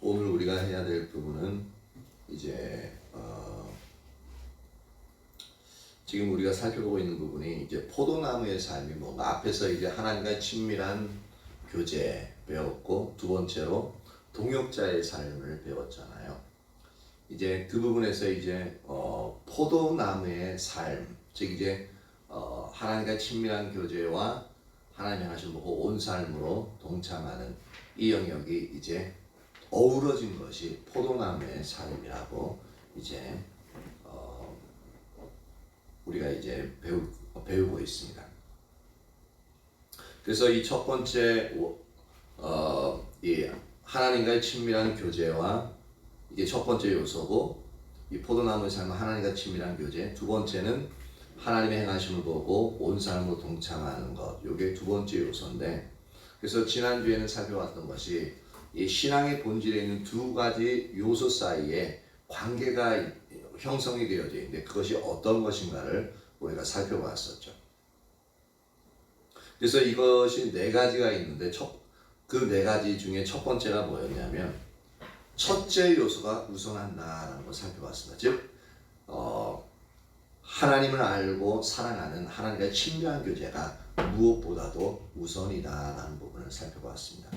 오늘 우리가 해야 될 부분은 이제 지금 우리가 살펴보고 있는 부분이 이제 포도나무의 삶이 뭔가 앞에서 이제 하나님과의 친밀한 교제 배웠고 두 번째로 동역자의 삶을 배웠잖아요. 이제 그 부분에서 이제 포도나무의 삶, 즉 이제 하나님과의 친밀한 교제와 하나님의 하나님 보고 온 삶으로 동참하는 이 영역이 이제 어우러진 것이 포도나무의 삶이라고 이제 우리가 이제 배우고 있습니다. 그래서 이 첫 번째 이 하나님과의 친밀한 교제와 이게 첫 번째 요소고, 이 포도나무의 삶은 하나님과 친밀한 교제. 두 번째는 하나님의 행하심을 보고 온 삶으로 동참하는 것. 이게 두 번째 요소인데, 그래서 지난주에는 살펴봤던 것이 이 신앙의 본질에 있는 두 가지 요소 사이에 관계가 형성이 되어져 있는데 그것이 어떤 것인가를 우리가 살펴봤었죠. 그래서 이것이 네 가지가 있는데 그 네 가지 중에 첫 번째가 뭐였냐면 첫째 요소가 우선한다라는 걸 살펴봤습니다. 즉 하나님을 알고 사랑하는 하나님과의 친밀한 교제가 무엇보다도 우선이다라는 부분을 살펴봤습니다.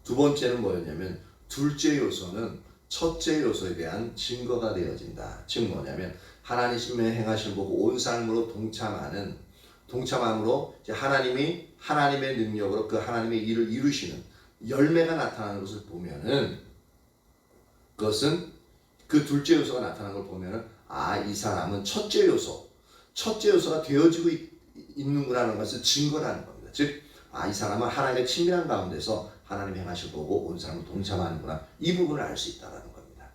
두 번째는 뭐였냐면 둘째 요소는 첫째 요소에 대한 증거가 되어진다. 즉 뭐냐면 하나님의 행하심을 보고 온 삶으로 동참함으로 이제 하나님이 하나님의 능력으로 그 하나님의 일을 이루시는 열매가 나타나는 것을 보면은, 그것은 그 둘째 요소가 나타나는 걸 보면은 이 사람은 첫째 요소가 되어지고 있는구나라는 것을 증거라는 겁니다. 즉 이 사람은 하나님의 친밀한 가운데서 하나님의 행하심을 보고 온 삶으로 동참하는구나, 이 부분을 알 수 있다는 겁니다.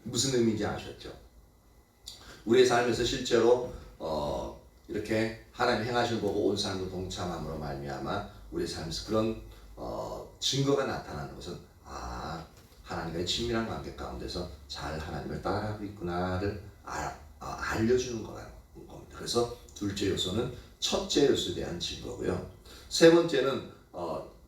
무슨 의미인지 아셨죠? 우리의 삶에서 실제로 이렇게 하나님의 행하심을 보고 온 삶으로 동참함으로 말미암아 우리의 삶에서 그런 증거가 나타나는 것은 하나님과의 친밀한 관계 가운데서 잘 하나님을 따라가고 있구나를 알려주는 거라는 겁니다. 그래서 둘째 요소는 첫째 요소에 대한 증거고요. 세 번째는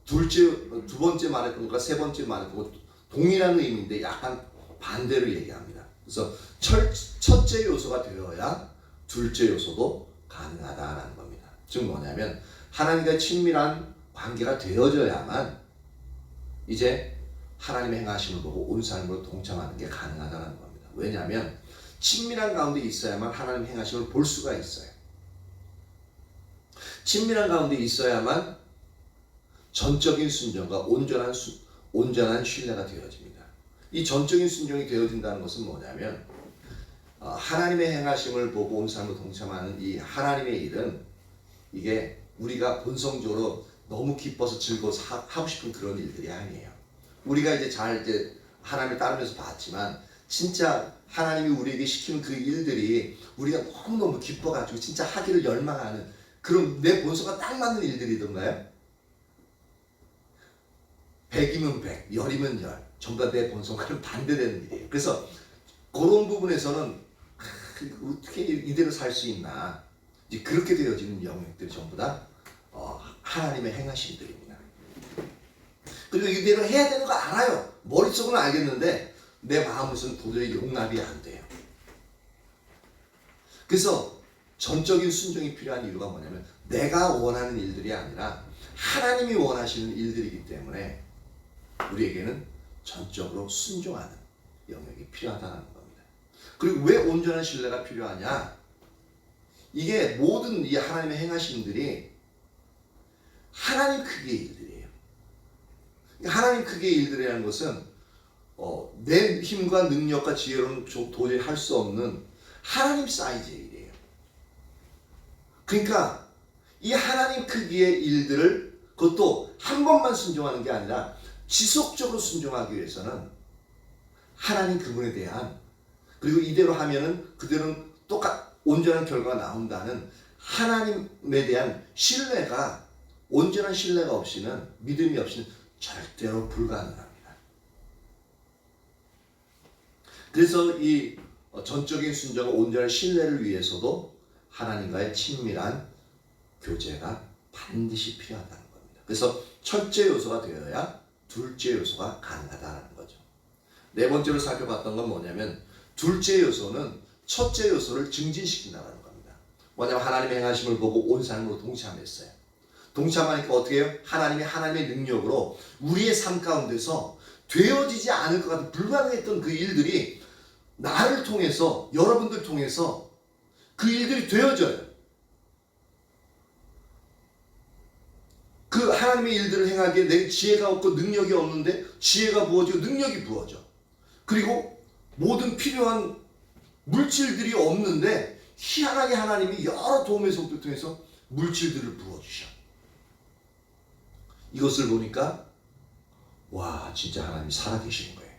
두 번째 말했던 것과 세 번째 말했던 것 동일한 의미인데 약간 반대로 얘기합니다. 그래서 첫째 요소가 되어야 둘째 요소도 가능하다라는 겁니다. 즉 뭐냐면 하나님과 친밀한 관계가 되어져야만 이제 하나님의 행하심을 보고 온 삶으로 동참하는 게 가능하다는 겁니다. 왜냐하면 친밀한 가운데 있어야만 하나님의 행하심을 볼 수가 있어요. 친밀한 가운데 있어야만 전적인 순종과 온전한 신뢰가 되어집니다. 이 전적인 순종이 되어진다는 것은 뭐냐면 하나님의 행하심을 보고 온 삶으로 동참하는 이 하나님의 일은 이게 우리가 본성적으로 너무 기뻐서 즐거워서 하고 싶은 그런 일들이 아니에요. 우리가 이제 하나님을 따르면서 봤지만 진짜 하나님이 우리에게 시키는 그 일들이 우리가 너무너무 기뻐가지고 진짜 하기를 열망하는 그런 내 본성과 딱 맞는 일들이던가요? 100이면 100, 10이면 10. 전부 다 내 본성과는 반대되는 일이에요. 그래서 그런 부분에서는 어떻게 이대로 살 수 있나, 이제 그렇게 되어지는 영역들이 전부 다 하나님의 행하심들입니다. 그리고 이대로 해야 되는 거 알아요. 머릿속으로는 알겠는데 내 마음에서는 도저히 용납이 안 돼요. 그래서 전적인 순종이 필요한 이유가 뭐냐면 내가 원하는 일들이 아니라 하나님이 원하시는 일들이기 때문에 우리에게는 전적으로 순종하는 영역이 필요하다는 겁니다. 그리고 왜 온전한 신뢰가 필요하냐? 이게 모든 이 하나님의 행하심들이 하나님 크기의 일들이에요. 하나님 크기의 일들이라는 것은 내 힘과 능력과 지혜로는 도저히 할 수 없는 하나님 사이즈의 일이에요. 그러니까 이 하나님 크기의 일들을 그것도 한 번만 순종하는 게 아니라 지속적으로 순종하기 위해서는 하나님 그분에 대한, 그리고 이대로 하면은 그대로는 온전한 결과가 나온다는 하나님에 대한 신뢰가, 온전한 신뢰가 없이는, 믿음이 없이는 절대로 불가능합니다. 그래서 이 전적인 순종과 온전한 신뢰를 위해서도 하나님과의 친밀한 교제가 반드시 필요하다는 겁니다. 그래서 첫째 요소가 되어야 둘째 요소가 가능하다는 거죠. 네 번째로 살펴봤던 건 뭐냐면 둘째 요소는 첫째 요소를 증진시킨다는 겁니다. 뭐냐면 하나님의 행하심을 보고 온 삶으로 동참했어요. 동참하니까 어떻게 해요? 하나님의 능력으로 우리의 삶 가운데서 되어지지 않을 것 같은 불가능했던 그 일들이 나를 통해서, 여러분들 통해서 그 일들이 되어져요. 그 하나님의 일들을 행하기에 내 지혜가 없고 능력이 없는데 지혜가 부어지고 능력이 부어져. 그리고 모든 필요한 물질들이 없는데 희한하게 하나님이 여러 도움의 손길을 통해서 물질들을 부어주셔. 이것을 보니까 와, 진짜 하나님이 살아계시는 거예요.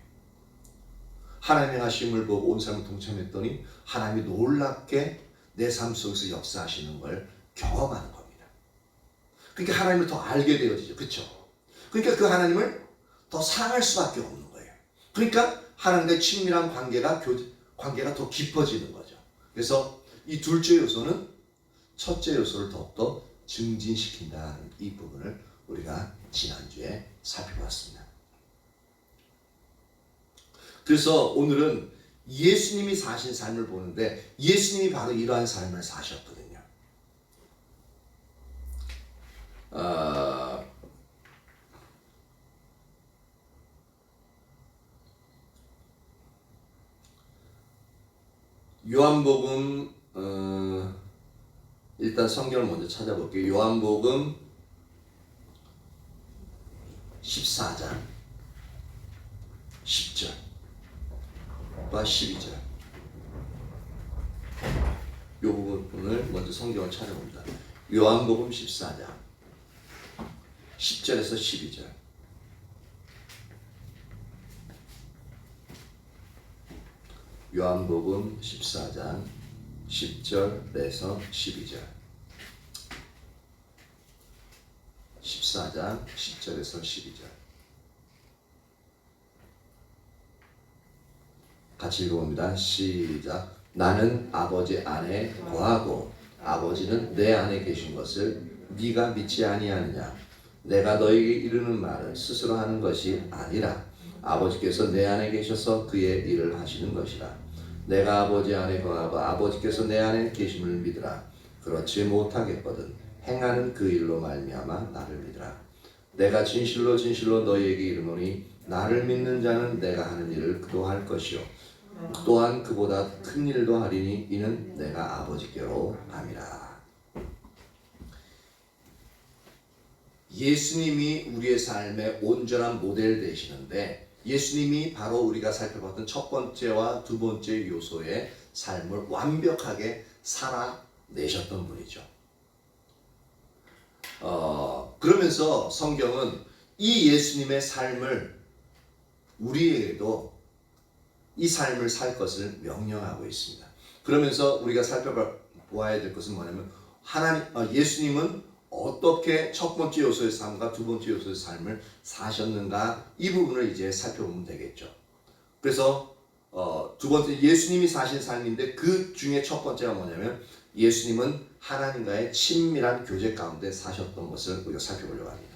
하나님의 하심을 보고 온 삶을 동참했더니 하나님이 놀랍게 내 삶 속에서 역사하시는 걸 경험하는 겁니다. 그러니까 하나님을 더 알게 되어지죠. 그렇죠? 그러니까 그 하나님을 더 사랑할 수밖에 없는 거예요. 그러니까 하나님과의 친밀한 관계가 더 깊어지는 거죠. 그래서 이 둘째 요소는 첫째 요소를 더욱더 증진시킨다는 이 부분을 우리가 지난주에 살펴봤습니다. 그래서 오늘은 예수님이 사신 삶을 보는데 예수님이 바로 이러한 삶을 사셨거든요. 요한복음 일단 성경을 먼저 찾아볼게요. 요한복음 14장 10절과 12절 이 부분을 먼저 성경을 찾아봅니다. 요한복음 14장 10절에서 12절. 요한복음 14장 10절에서 12절. 14장 10절에서 12절. 같이 읽어봅니다. 시작. 나는 아버지 안에 거하고 아버지는 내 안에 계신 것을 네가 믿지 아니하느냐. 내가 너에게 이르는 말을 스스로 하는 것이 아니라 아버지께서 내 안에 계셔서 그의 일을 하시는 것이라. 내가 아버지 안에 거하고 아버지께서 내 안에 계심을 믿으라. 그렇지 못하겠거든 행하는 그 일로 말미암아 나를 믿으라. 내가 진실로 진실로 너희에게 이르노니 나를 믿는 자는 내가 하는 일을 그도 할 것이요 또한 그보다 큰 일도 하리니 이는 내가 아버지께로 감이라. 예수님이 우리의 삶의 온전한 모델 되시는데 예수님이 바로 우리가 살펴봤던 첫 번째와 두 번째 요소의 삶을 완벽하게 살아내셨던 분이죠. 그러면서 성경은 이 예수님의 삶을 우리에게도 이 삶을 살 것을 명령하고 있습니다. 그러면서 우리가 살펴보아야 될 것은 뭐냐면 예수님은 어떻게 첫 번째 요소의 삶과 두 번째 요소의 삶을 사셨는가 이 부분을 이제 살펴보면 되겠죠. 그래서 두 번째 예수님이 사신 삶인데 그 중에 첫 번째가 뭐냐면 예수님은 하나님과의 친밀한 교제 가운데 사셨던 것을 우리가 살펴보려고 합니다.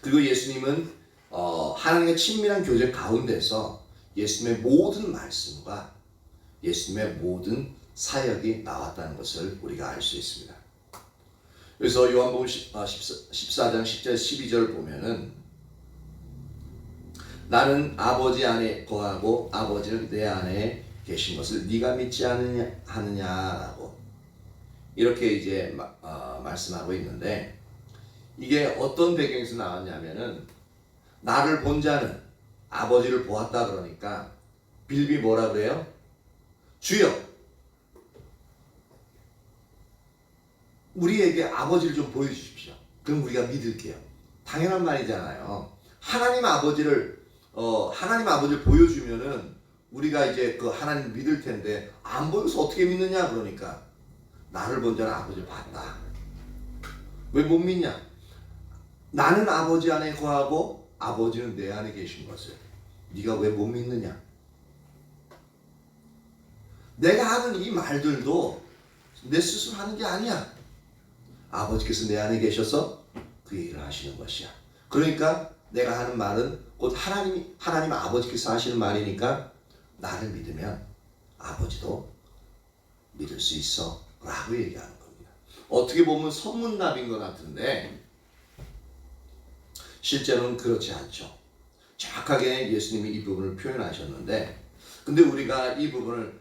그리고 예수님은 하나님의 친밀한 교제 가운데서 예수님의 모든 말씀과 예수님의 모든 사역이 나왔다는 것을 우리가 알 수 있습니다. 그래서 요한복음 14장 10절 12절을 보면은 나는 아버지 안에 거하고 아버지는 내 안에 계신 것을 네가 믿지 하느냐라고 이렇게 이제 말씀하고 있는데 이게 어떤 배경에서 나왔냐면은 나를 본 자는 아버지를 보았다 그러니까 빌비 뭐라 그래요? 주여 우리에게 아버지를 좀 보여주십시오. 그럼 우리가 믿을게요. 당연한 말이잖아요. 하나님 아버지를 보여주면은 우리가 이제 그 하나님 믿을 텐데 안 보여서 어떻게 믿느냐 그러니까 나를 본 자는 아버지를 봤다. 왜 못 믿냐? 나는 아버지 안에 거하고 아버지는 내 안에 계신 것을 네가 왜 못 믿느냐? 내가 하는 이 말들도 내 스스로 하는 게 아니야. 아버지께서 내 안에 계셔서 그 일을 하시는 것이야. 그러니까 내가 하는 말은 곧 하나님 아버지께서 하시는 말이니까 나를 믿으면 아버지도 믿을 수 있어 라고 얘기하는 겁니다. 어떻게 보면 선문답인 것 같은데 실제로는 그렇지 않죠. 정확하게 예수님이 이 부분을 표현하셨는데, 근데 우리가 이 부분을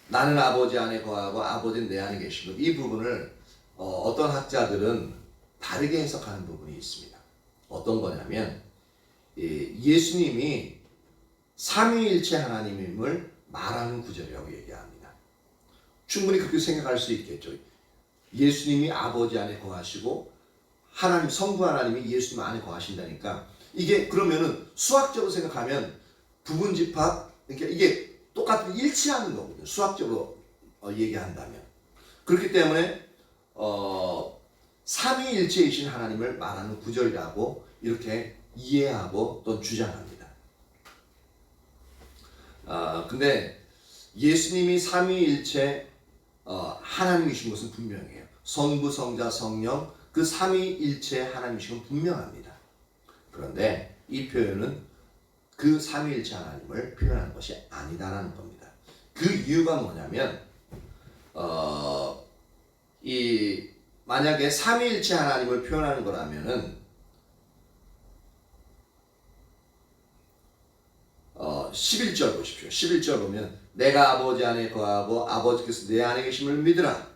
나는 아버지 안에 거하고 아버지는 내 안에 계시고, 이 부분을 어떤 학자들은 다르게 해석하는 부분이 있습니다. 어떤 거냐면 예수님이 삼위일체 하나님임을 말하는 구절이라고 얘기합니다. 충분히 그렇게 생각할 수 있겠죠. 예수님이 아버지 안에 거하시고 하나님 성부 하나님이 예수님 안에 거하신다니까, 이게 그러면은 수학적으로 생각하면 부분집합, 그러니까 이게 똑같은 일치하는 거거든요. 수학적으로 얘기한다면. 그렇기 때문에 삼위일체이신 하나님을 말하는 구절이라고 이렇게 이해하고 또 주장합니다. 근데 예수님이 삼위일체 하나님이신 것은 분명해요. 성부, 성자, 성령 그 삼위일체 하나님이신 건 분명합니다. 그런데 이 표현은 그 삼위일체 하나님을 표현하는 것이 아니다라는 겁니다. 그 이유가 뭐냐면 만약에 삼위일체 하나님을 표현하는 거라면은 11절 보십시오. 11절 보면 내가 아버지 안에 거하고 아버지께서 내 안에 계심을 믿으라.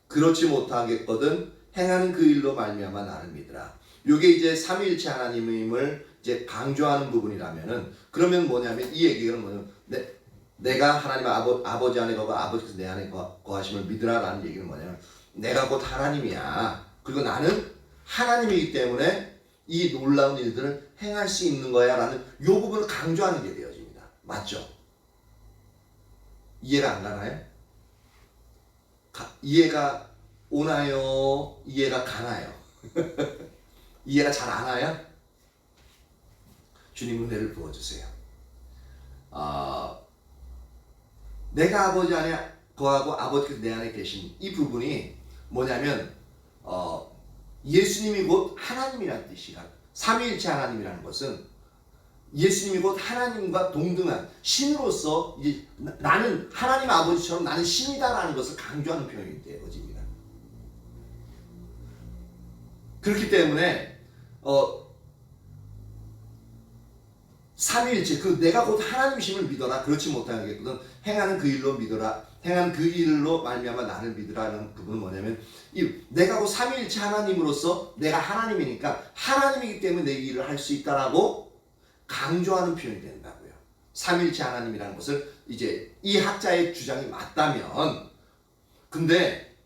그렇지 못하겠거든 행하는 그 일로 말미암아 나를 믿으라. 이게 이제 삼위일체 하나님임을 이제 강조하는 부분이라면은, 그러면 뭐냐면 이 얘기는 뭐냐면 내가 하나님 아버지 안에 거하고 아버지께서 내 안에 거하심을 믿으라라는 얘기는 뭐냐면 내가 곧 하나님이야. 그리고 나는 하나님이기 때문에 이 놀라운 일들을 행할 수 있는 거야 라는 이 부분을 강조하는 게 되어집니다. 맞죠? 이해가 안 가나요? 이해가 오나요? 이해가 가나요? 이해가 잘 안 와요? 주님 은혜를 부어주세요. 내가 아버지 안에 거하고 아버지께서 내 안에 계신 이 부분이 뭐냐면 예수님이 곧 하나님이라는 뜻이야. 삼위일체 하나님이라는 것은 예수님이 곧 하나님과 동등한 신으로서 이제 나는 하나님 아버지처럼 나는 신이다라는 것을 강조하는 표현이 되어집니다. 그렇기 때문에 삼위일체 그 내가 곧 하나님이심을 믿어라. 그렇지 못하겠거든 행하는 그 일로 믿어라. 행하는 그 일로 말미암아 나를 믿으라는 부분은 뭐냐면 내가 곧 삼위일체 하나님으로서 내가 하나님이니까 하나님이기 때문에 내 일을 할 수 있다라고 강조하는 표현이 된다고요. 삼위일체 하나님이라는 것을 이제 이 학자의 주장이 맞다면, 근데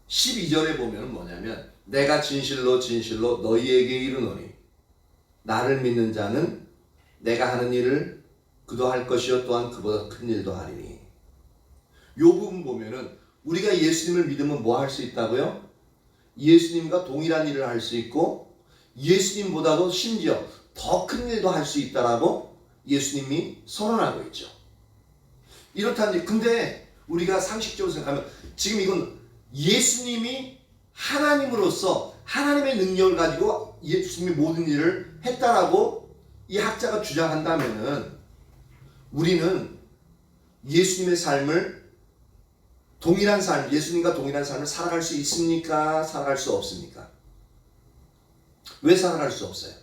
12절에 보면 뭐냐면 내가 진실로 진실로 너희에게 이르노니 나를 믿는 자는 내가 하는 일을 그도 할 것이요 또한 그보다 큰 일도 하리니. 이 부분 보면은 우리가 예수님을 믿으면 뭐 할 수 있다고요? 예수님과 동일한 일을 할 수 있고 예수님보다도 심지어 더 큰 일도 할 수 있다라고 예수님이 선언하고 있죠. 이렇다니, 근데 우리가 상식적으로 생각하면 지금 이건 예수님이 하나님으로서 하나님의 능력을 가지고 예수님이 모든 일을 했다라고 이 학자가 주장한다면은 우리는 예수님의 삶을 동일한 삶, 예수님과 동일한 삶을 살아갈 수 있습니까? 살아갈 수 없습니까? 왜 살아갈 수 없어요?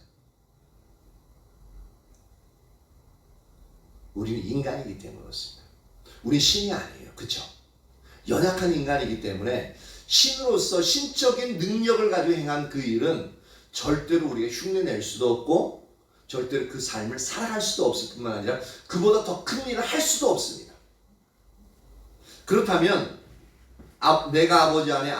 우리는 인간이기 때문에 그렇습니다. 우린 신이 아니에요. 그렇죠? 연약한 인간이기 때문에 신으로서 신적인 능력을 가지고 행한 그 일은 절대로 우리가 흉내낼 수도 없고 절대로 그 삶을 살아갈 수도 없을 뿐만 아니라 그보다 더 큰 일을 할 수도 없습니다. 그렇다면 내가 아버지 안에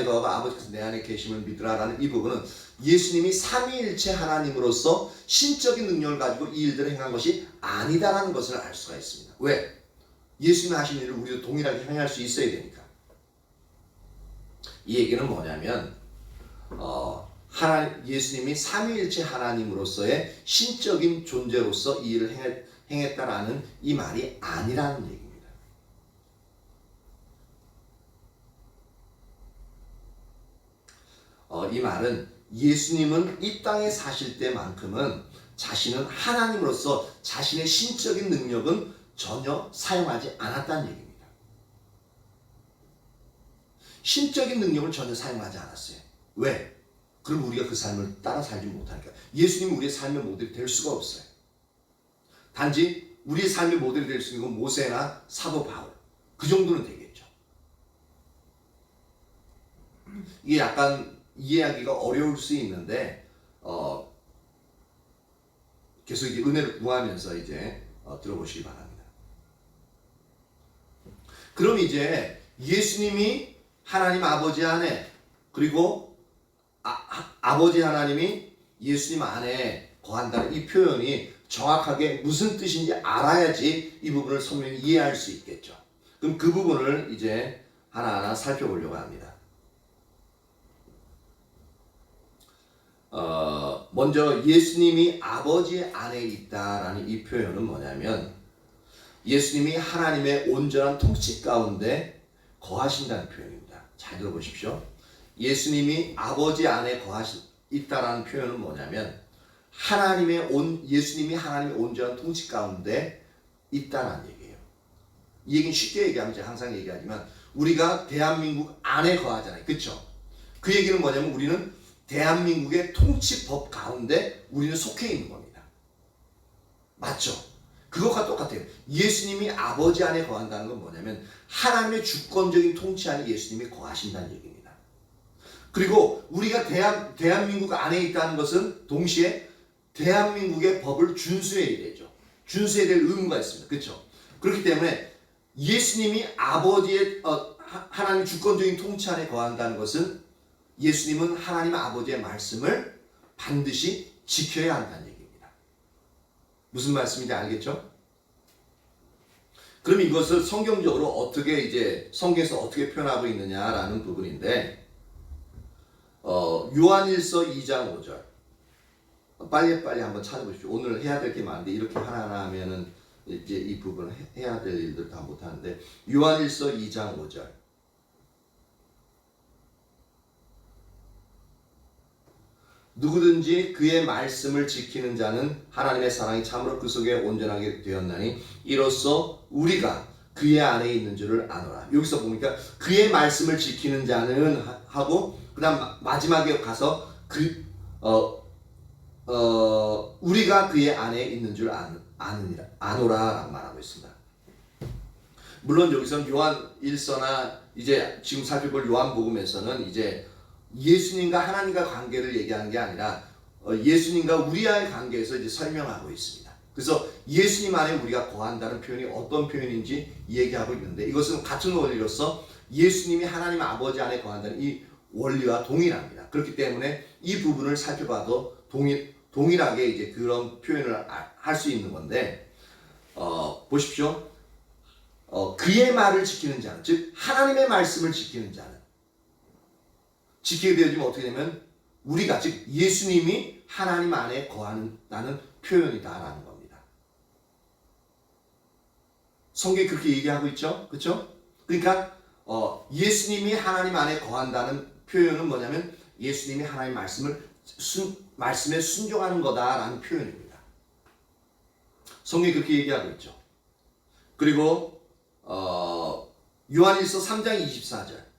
거하고 아버지께서 내 안에 계심을 믿으라라는 이 부분은 예수님이 삼위일체 하나님으로서 신적인 능력을 가지고 이 일들을 행한 것이 아니다라는 것을 알 수가 있습니다. 왜? 예수님이 하신 일을 우리도 동일하게 행할 수 있어야 되니까. 이 얘기는 뭐냐면 예수님이 삼위일체 하나님으로서의 신적인 존재로서 이 일을 행했다라는 이 말이 아니라는 얘기입니다. 이 말은 예수님은 이 땅에 사실 때만큼은 자신은 하나님으로서 자신의 신적인 능력은 전혀 사용하지 않았다는 얘기입니다. 신적인 능력을 전혀 사용하지 않았어요. 왜? 그럼 우리가 그 삶을 따라 살지 못하니까. 예수님은 우리의 삶의 모델이 될 수가 없어요. 단지 우리의 삶의 모델이 될 수 있는 건 모세나 사도 바울, 그 정도는 되겠죠. 이게 약간 이해하기가 어려울 수 있는데 계속 이제 은혜를 구하면서 이제 들어보시기 바랍니다. 그럼 이제 예수님이 하나님 아버지 안에, 그리고 아버지 하나님이 예수님 안에 거한다는 이 표현이 정확하게 무슨 뜻인지 알아야지 이 부분을 선명히 이해할 수 있겠죠. 그럼 그 부분을 이제 하나하나 살펴보려고 합니다. 먼저 예수님이 아버지 안에 있다라는 이 표현은 뭐냐면 예수님이 하나님의 온전한 통치 가운데 거하신다는 표현입니다. 잘 들어보십시오. 예수님이 아버지 안에 있다라는 표현은 뭐냐면 예수님이 하나님의 온전한 통치 가운데 있다라는 얘기예요. 이 얘기는 쉽게 얘기하면 제가 항상 얘기하지만 우리가 대한민국 안에 거하잖아요. 그렇죠? 그 얘기는 뭐냐면 우리는 대한민국의 통치법 가운데 우리는 속해 있는 겁니다. 맞죠? 그것과 똑같아요. 예수님이 아버지 안에 거한다는 건 뭐냐면 하나님의 주권적인 통치 안에 예수님이 거하신다는 얘기입니다. 그리고 우리가 대한민국 안에 있다는 것은 동시에 대한민국의 법을 준수해야 되죠. 준수해야 될 의무가 있습니다. 그렇죠? 그렇기 때문에 예수님이 아버지의 하나님 주권적인 통치 안에 거한다는 것은 예수님은 하나님 아버지의 말씀을 반드시 지켜야 한다는 얘기입니다. 무슨 말씀인지 알겠죠? 그럼 이것을 성경적으로 어떻게 이제 성경에서 어떻게 표현하고 있느냐라는 부분인데 요한일서 2장 5절 빨리 한번 찾아보십시오. 오늘 해야 될 게 많은데 이렇게 하나하나 하면은 이제 이 부분을 해야 될 일들 다 못하는데 요한일서 2장 5절 누구든지 그의 말씀을 지키는 자는 하나님의 사랑이 참으로 그 속에 온전하게 되었나니 이로써 우리가 그의 안에 있는 줄을 아노라. 여기서 보니까 그의 말씀을 지키는 자는 하고 그 다음 마지막에 가서 우리가 그의 안에 있는 줄 아노라라고 말하고 있습니다. 물론 여기서는 요한 1서나 이제 지금 살펴볼 요한복음에서는 이제 예수님과 하나님과 관계를 얘기하는 게 아니라 예수님과 우리와의 관계에서 이제 설명하고 있습니다. 그래서 예수님 안에 우리가 거한다는 표현이 어떤 표현인지 얘기하고 있는데 이것은 같은 원리로서 예수님이 하나님 아버지 안에 거한다는 이 원리와 동일합니다. 그렇기 때문에 이 부분을 살펴봐도 동일하게 이제 그런 표현을 할 수 있는 건데 보십시오. 그의 말을 지키는 자는, 즉 하나님의 말씀을 지키는 자는 지키게 되어지면 어떻게 되면 우리가, 즉 예수님이 하나님 안에 거한다는 표현이다라는 겁니다. 성경이 그렇게 얘기하고 있죠, 그렇죠? 그러니까 예수님이 하나님 안에 거한다는 표현은 뭐냐면 예수님이 하나님 말씀에 순종하는 거다라는 표현입니다. 성경이 그렇게 얘기하고 있죠. 그리고 요한일서 3장 24절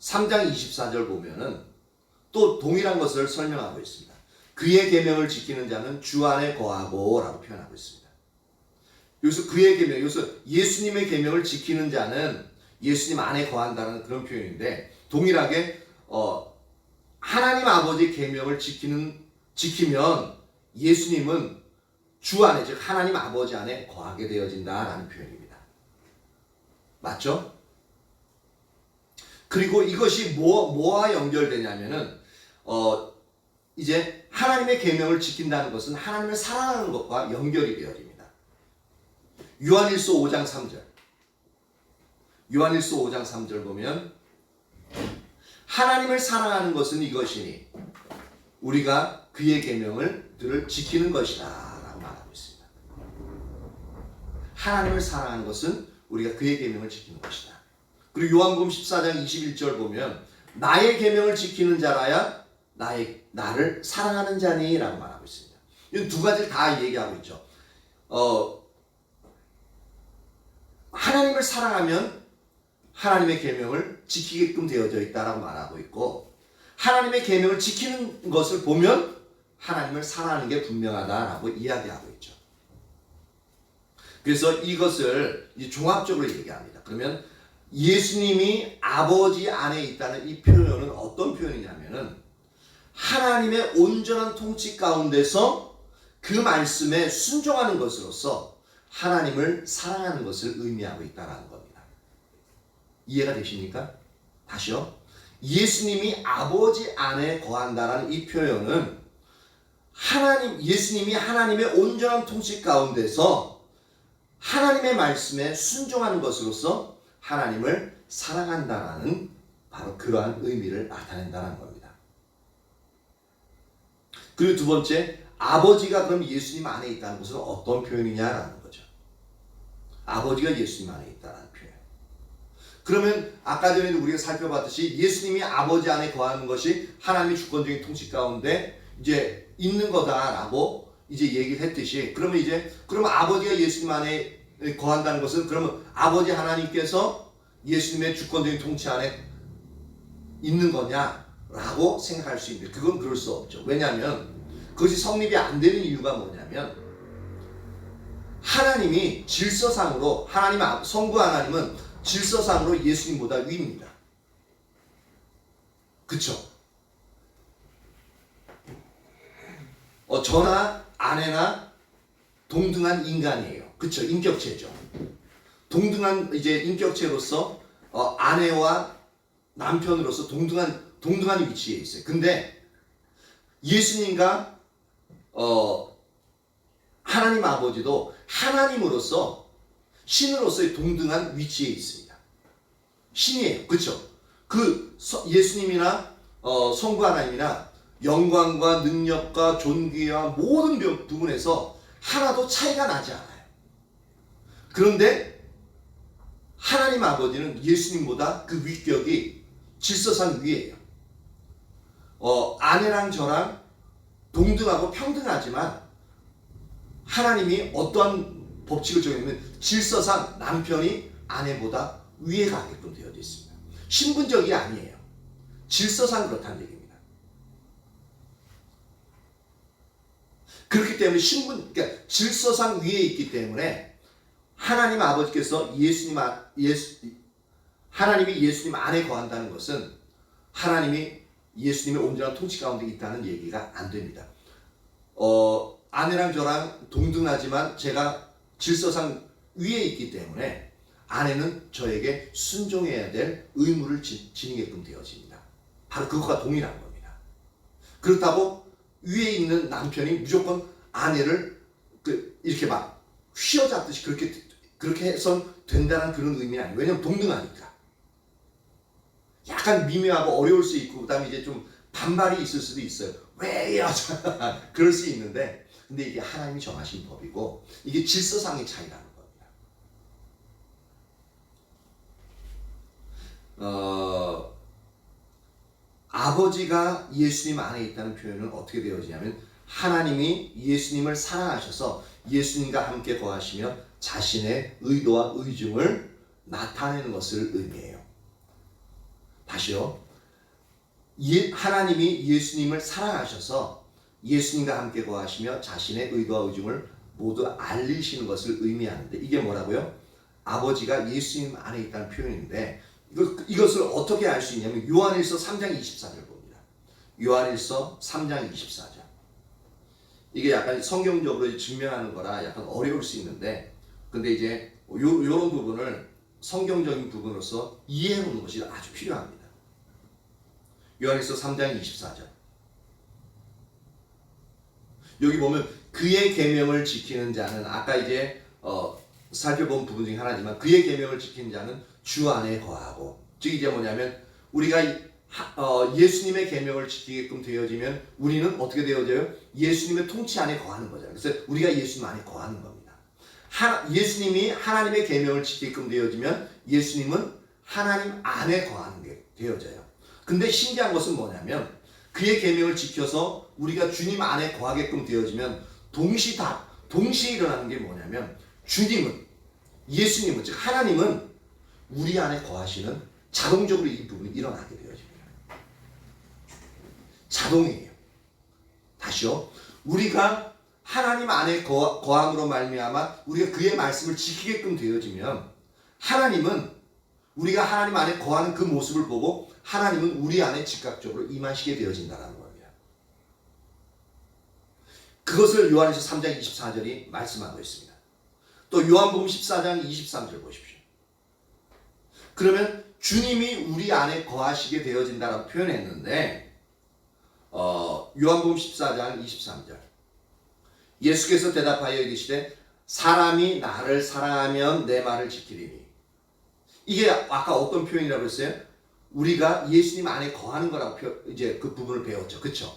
3장 24절 보면은 또 동일한 것을 설명하고 있습니다. 그의 계명을 지키는 자는 주 안에 거하고 라고 표현하고 있습니다. 여기서 그의 계명, 여기서 예수님의 계명을 지키는 자는 예수님 안에 거한다는 그런 표현인데 동일하게 하나님 아버지의 계명을 지키면 예수님은 주 안에, 즉 하나님 아버지 안에 거하게 되어진다라는 표현입니다. 맞죠? 그리고 이것이 뭐와 연결되냐면은 이제 하나님의 계명을 지킨다는 것은 하나님을 사랑하는 것과 연결이 되어집니다. 요한일서 5장 3절 요한일서 5장 3절 보면 하나님을 사랑하는 것은 이것이니 우리가 그의 계명들을 지키는 것이다 라고 말하고 있습니다. 하나님을 사랑하는 것은 우리가 그의 계명을 지키는 것이다. 그리고 요한복음 14장 21절 보면 나의 계명을 지키는 자라야 나를 사랑하는 자니라고 말하고 있습니다. 이 두 가지를 다 얘기하고 있죠. 하나님을 사랑하면 하나님의 계명을 지키게끔 되어져 있다라고 말하고 있고, 하나님의 계명을 지키는 것을 보면 하나님을 사랑하는 게 분명하다라고 이야기하고 있죠. 그래서 이것을 종합적으로 얘기합니다. 그러면 예수님이 아버지 안에 있다는 이 표현은 어떤 표현이냐면은 하나님의 온전한 통치 가운데서 그 말씀에 순종하는 것으로서 하나님을 사랑하는 것을 의미하고 있다는 겁니다. 이해가 되십니까? 다시요. 예수님이 아버지 안에 거한다는 이 표현은 예수님이 하나님의 온전한 통치 가운데서 하나님의 말씀에 순종하는 것으로서 하나님을 사랑한다는 바로 그러한 의미를 나타낸다는 겁니다. 그리고 두 번째, 아버지가 그럼 예수님 안에 있다는 것은 어떤 표현이냐라는 거죠. 아버지가 예수님 안에 있다는 표현. 그러면 아까 전에 우리가 살펴봤듯이 예수님이 아버지 안에 거하는 것이 하나님의 주권적인 통치 가운데 이제 있는 거다라고 이제 얘기를 했듯이, 그러면 아버지가 예수님 안에 거한다는 것은 그러면 아버지 하나님께서 예수님의 주권적인 통치 안에 있는 거냐라고 생각할 수 있는데, 그건 그럴 수 없죠. 왜냐하면 그것이 성립이 안 되는 이유가 뭐냐면, 하나님이 질서상으로 성부 하나님은 질서상으로 예수님보다 위입니다. 그쵸? 저나 아내나 동등한 인간이에요. 그쵸? 인격체죠. 동등한 인격체로서 아내와 남편으로서 동등한 위치에 있어요. 근데 예수님과 하나님 아버지도 하나님으로서 신으로서의 동등한 위치에 있습니다. 신이에요. 그쵸? 예수님이나 성부 하나님이나 영광과 능력과 존귀와 모든 부분에서 하나도 차이가 나지 않아요. 그런데 하나님 아버지는 예수님보다 그 위격이 질서상 위에요. 아내랑 저랑 동등하고 평등하지만 하나님이 어떠한 법칙을 정했냐면 질서상 남편이 아내보다 위에 가게끔 되어져 있습니다. 신분적이 아니에요. 질서상 그렇다는 얘기입니다. 그렇기 때문에 그러니까 질서상 위에 있기 때문에 하나님 아버지께서 하나님이 예수님 안에 거한다는 것은 하나님이 예수님의 온전한 통치 가운데 있다는 얘기가 안 됩니다. 아내랑 저랑 동등하지만 제가 질서상 위에 있기 때문에 아내는 저에게 순종해야 될 의무를 지니게끔 되어집니다. 바로 그것과 동일한 겁니다. 그렇다고 위에 있는 남편이 무조건 아내를 이렇게 막 휘어잡듯이 그렇게 해선 된다는 그런 의미는 아니에요. 왜냐하면 동등하니까. 약간 미묘하고 어려울 수 있고, 그다음에 이제 좀 반발이 있을 수도 있어요. 왜 여자? 그럴 수 있는데, 근데 이게 하나님이 정하신 법이고, 이게 질서상의 차이라는 겁니다. 아버지가 예수님 안에 있다는 표현은 어떻게 되어지냐면, 하나님이 예수님을 사랑하셔서 예수님과 함께 거하시며 자신의 의도와 의중을 나타내는 것을 의미해요. 다시요. 하나님이 예수님을 사랑하셔서 예수님과 함께 거하시며 자신의 의도와 의중을 모두 알리시는 것을 의미하는데, 이게 뭐라고요? 아버지가 예수님 안에 있다는 표현인데, 이것을 어떻게 알 수 있냐면 요한일서 3장 24절 봅니다. 요한일서 3장 24절. 이게 약간 성경적으로 증명하는 거라 약간 어려울 수 있는데, 근데 이제 요런 부분을 성경적인 부분으로서 이해해 보는 것이 아주 필요합니다. 요한일서 3장 24절. 여기 보면 그의 계명을 지키는 자는, 아까 이제 살펴본 부분 중에 하나지만, 그의 계명을 지키는 자는 주 안에 거하고, 즉 이제 뭐냐면 우리가 예수님의 계명을 지키게끔 되어지면 우리는 어떻게 되어져요? 예수님의 통치 안에 거하는 거잖아요. 그래서 우리가 예수님 안에 거하는 겁니다. 예수님이 하나님의 계명을 지키게끔 되어지면 예수님은 하나님 안에 거하는 게 되어져요. 근데 신기한 것은 뭐냐면 그의 계명을 지켜서 우리가 주님 안에 거하게끔 되어지면 동시에 일어나는 게 뭐냐면 예수님은 즉 하나님은 우리 안에 거하시는 자동적으로 이 부분이 일어나게 되어집니다. 자동이에요. 다시요. 우리가 하나님 안에 거함으로 말미암아 우리가 그의 말씀을 지키게끔 되어지면 하나님은 우리가 하나님 안에 거하는 그 모습을 보고 하나님은 우리 안에 즉각적으로 임하시게 되어진다는 겁니다. 그것을 요한일서 3장 24절이 말씀하고 있습니다. 또 요한복음 14장 23절 보십시오. 그러면 주님이 우리 안에 거하시게 되어진다라고 표현했는데 요한복음 14장 23절 예수께서 대답하여 이르시되 사람이 나를 사랑하면 내 말을 지키리니. 이게 아까 어떤 표현이라고 했어요? 우리가 예수님 안에 거하는 거라고 이제 그 부분을 배웠죠. 그렇죠?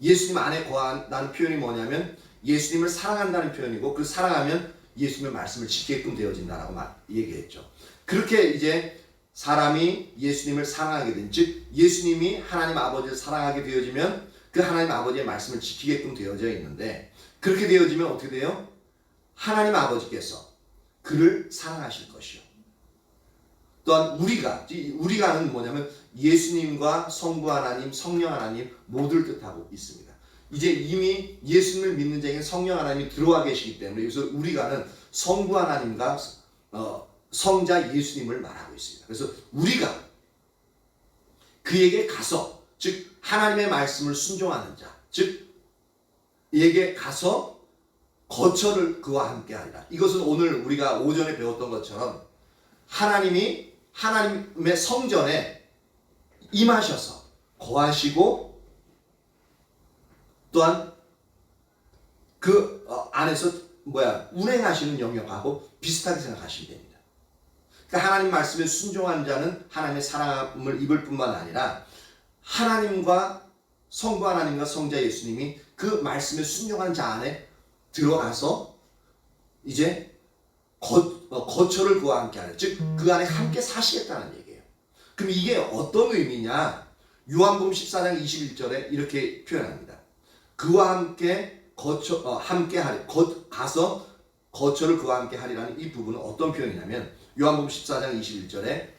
예수님 안에 거한다는 표현이 뭐냐면 예수님을 사랑한다는 표현이고 그 사랑하면 예수님의 말씀을 지키게끔 되어진다라고 얘기했죠. 그렇게 이제 사람이 예수님을 사랑하게 된, 즉 예수님이 하나님 아버지를 사랑하게 되어지면 그 하나님 아버지의 말씀을 지키게끔 되어져 있는데 그렇게 되어지면 어떻게 돼요? 하나님 아버지께서 그를 사랑하실 것이요. 또한 우리가는 뭐냐면 예수님과 성부 하나님, 성령 하나님 모두를 뜻하고 있습니다. 이제 이미 예수님을 믿는 자에게 성령 하나님이 들어와 계시기 때문에 그래서 우리가는 성부 하나님과 성자 예수님을 말하고 있습니다. 그래서 우리가 그에게 가서 즉 하나님의 말씀을 순종하는 자, 즉 에게 가서 거처를 그와 함께 하리라. 이것은 오늘 우리가 오전에 배웠던 것처럼 하나님이 하나님의 성전에 임하셔서 거하시고 또한 그 안에서 운행하시는 영역하고 비슷하게 생각하시면 됩니다. 그러니까 하나님 말씀에 순종한 자는 하나님의 사랑을 입을 뿐만 아니라 하나님과 성부 하나님과 성자 예수님이 그 말씀에 순종한 자 안에 들어가서 이제 거처를 그와 함께 하는, 즉 그 안에 함께 사시겠다는 얘기예요. 그럼 이게 어떤 의미냐? 요한복음 14장 21절에 이렇게 표현합니다. 그와 함께 가서 거처를 그와 함께 하리라는 이 부분은 어떤 표현이냐면 요한복음 14장 21절에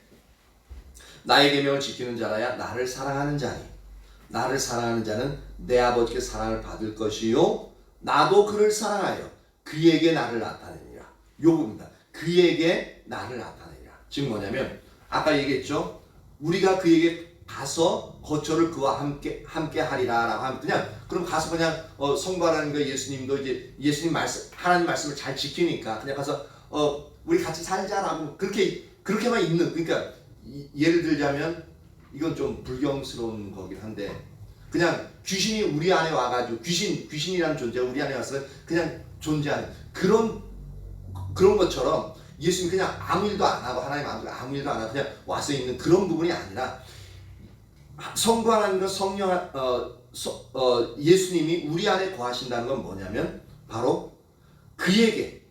나의 계명을 지키는 자라야 나를 사랑하는 자니 나를 사랑하는 자는 내 아버지께 사랑을 받을 것이요 나도 그를 사랑하여 그에게 나를 나타내리라. 요겁니다. 그에게 나를 나타내리라. 즉 뭐냐면 아까 얘기했죠. 우리가 그에게 가서 거처를 그와 함께 하리라라고 하면 그럼 가서 그냥 성부 하나님과 예수님도 이제 예수님 말씀 하나님 말씀을 잘 지키니까 그냥 가서 우리 같이 살자라고 그렇게만 있는, 그러니까 예를 들자면 이건 좀 불경스러운 거긴 한데 그냥 귀신이 우리 안에 와가지고 귀신이라는 존재가 우리 안에 와서 그냥 존재하는 그런 것처럼 예수님 그냥 아무 일도 안 하고 하나님 아무 일도 안 하고 그냥 와서 있는 그런 부분이 아니라 성부 하나님과 성령 예수님이 우리 안에 거하신다는 건 뭐냐면 바로 그에게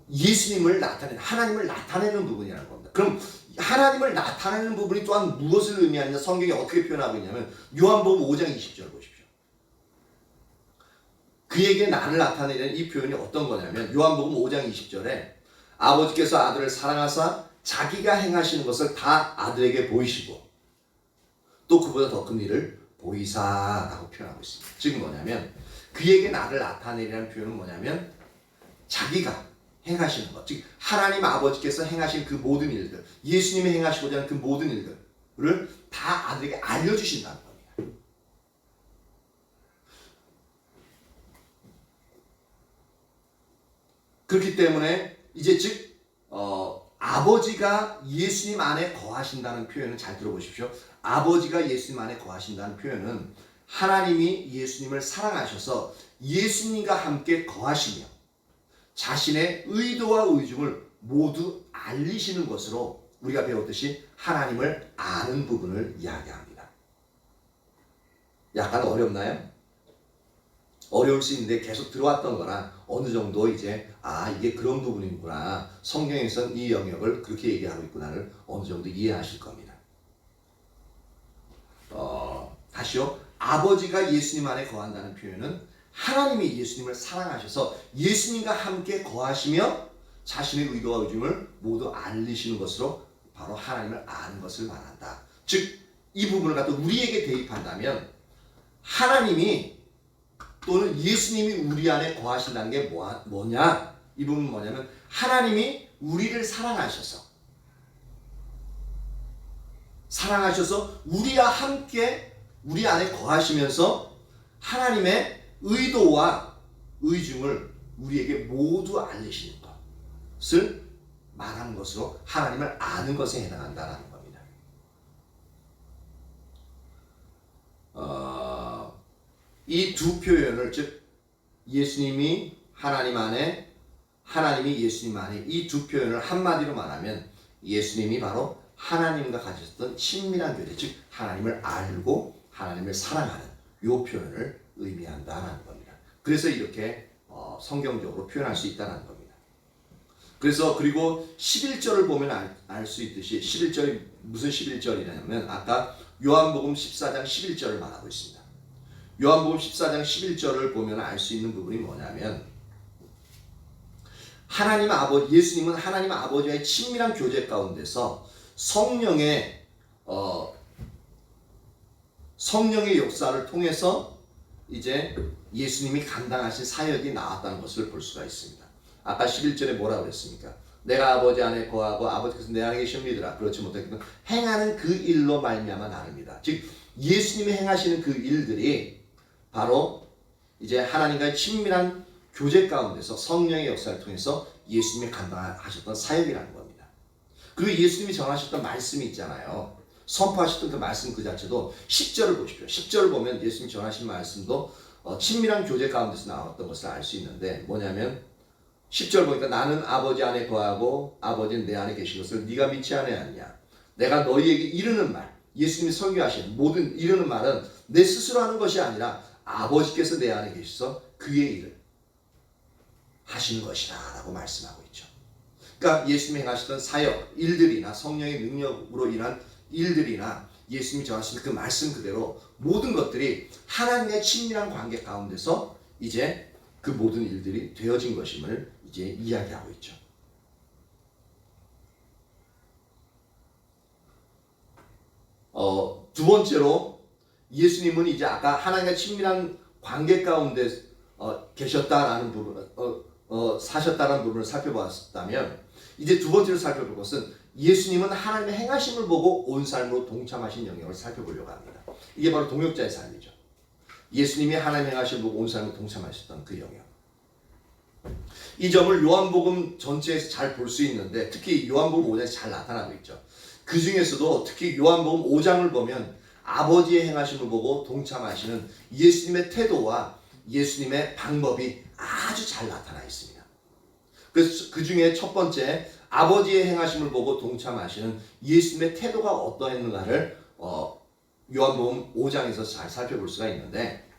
예수님을 하나님을 나타내는 부분이라는 겁니다. 그럼 하나님을 나타내는 부분이 또한 무엇을 의미하느냐? 성경이 어떻게 표현하고 있냐면 요한복음 5장 20절 보십시오. 그에게 나를 나타내는 이 표현이 어떤 거냐면 요한복음 5장 20절에 아버지께서 아들을 사랑하사 자기가 행하시는 것을 다 아들에게 보이시고 또 그보다 더 큰 일을 보이사라고 표현하고 있습니다. 즉 뭐냐면 그에게 나를 나타내리라는 표현은 뭐냐면 자기가 행하시는 것, 즉 하나님 아버지께서 행하신 그 모든 일들, 예수님이 행하시고자 하는 그 모든 일들을 다 아들에게 알려주신다는 겁니다. 그렇기 때문에 이제 즉 아버지가 예수님 안에 거하신다는 표현을 잘 들어보십시오. 아버지가 예수님 안에 거하신다는 표현은 하나님이 예수님을 사랑하셔서 예수님과 함께 거하시며 자신의 의도와 의중을 모두 알리시는 것으로 우리가 배웠듯이 하나님을 아는 부분을 이야기합니다. 약간 어렵나요? 어려울 수 있는데 계속 들어왔던 거나 어느 정도 이제 이게 그런 부분이구나. 성경에선 이 영역을 그렇게 얘기하고 있구나를 어느 정도 이해하실 겁니다. 다시요. 아버지가 예수님 안에 거한다는 표현은 하나님이 예수님을 사랑하셔서 예수님과 함께 거하시며 자신의 의도와 의중을 모두 알리시는 것으로 바로 하나님을 아는 것을 말한다. 즉, 이 부분을 갖다 우리에게 대입한다면 하나님이 또는 예수님이 우리 안에 거하신다는 게 뭐냐? 이 부분은 뭐냐면 하나님이 우리를 사랑하셔서 우리와 함께 우리 안에 거하시면서 하나님의 의도와 의중을 우리에게 모두 알리시는 것을 말하는 것으로 하나님을 아는 것에 해당한다는 겁니다. 이 두 표현을 즉 예수님이 하나님 안에 하나님이 예수님 안에 이 두 표현을 한마디로 말하면 예수님이 바로 하나님과 가졌던 친밀한 교제 즉 하나님을 알고 하나님을 사랑하는 이 표현을 의미한다는 겁니다. 그래서 이렇게 성경적으로 표현할 수 있다는 겁니다. 그래서 그리고 11절을 보면 알 수 있듯이 11절이 무슨 11절이냐면 아까 요한복음 14장 11절을 말하고 있습니다. 요한복음 14장 11절을 보면 알 수 있는 부분이 뭐냐면 예수님은 하나님 아버지와의 친밀한 교제 가운데서 성령의 역사를 통해서 이제 예수님이 감당하신 사역이 나왔다는 것을 볼 수가 있습니다. 아까 11절에 뭐라고 그랬습니까? 내가 아버지 안에 거하고 아버지께서 내 안에 계신 믿으라. 그렇지 못하겠든 행하는 그 일로 말미암아 나릅니다. 즉 예수님이 행하시는 그 일들이 바로 이제 하나님과의 친밀한 교제 가운데서 성령의 역사를 통해서 예수님이 감당하셨던 사역이라는 겁니다. 그리고 예수님이 전하셨던 말씀이 있잖아요. 선포하셨던 그 말씀 그 자체도 10절을 보십시오. 10절을 보면 예수님이 전하신 말씀도 친밀한 교제 가운데서 나왔던 것을 알 수 있는데 뭐냐면 10절 보니까 나는 아버지 안에 거하고 아버지는 내 안에 계신 것을 네가 믿지 아니하느냐. 내가 너희에게 이르는 말, 예수님이 설교하신 모든 이르는 말은 내 스스로 하는 것이 아니라 아버지께서 내 안에 계셔서 그의 일을 하시는 것이다 라고 말씀하고 있죠. 그러니까 예수님이 행하시던 사역, 일들이나 성령의 능력으로 인한 일들이나 예수님이 전하신 그 말씀 그대로 모든 것들이 하나님의 친밀한 관계 가운데서 이제 그 모든 일들이 되어진 것임을 이제 이야기하고 있죠. 두 번째로 예수님은 이제 아까 하나님과 친밀한 관계 가운데 계셨다라는 부분, 사셨다는 부분을 살펴보았다면 이제 두 번째로 살펴볼 것은 예수님은 하나님의 행하심을 보고 온 삶으로 동참하신 영역을 살펴보려고 합니다. 이게 바로 동역자의 삶이죠. 예수님이 하나님의 행하심을 보고 온 삶으로 동참하셨던 그 영역. 이 점을 요한복음 전체에서 잘 볼 수 있는데 특히 요한복음 5장에서 잘 나타나고 있죠. 그 중에서도 특히 요한복음 5장을 보면 아버지의 행하심을 보고 동참하시는 예수님의 태도와 예수님의 방법이 아주 잘 나타나 있습니다. 그래서 그 중에 첫 번째 아버지의 행하심을 보고 동참하시는 예수님의 태도가 어떠했는가를 요한복음 5장에서 잘 살펴볼 수가 있는데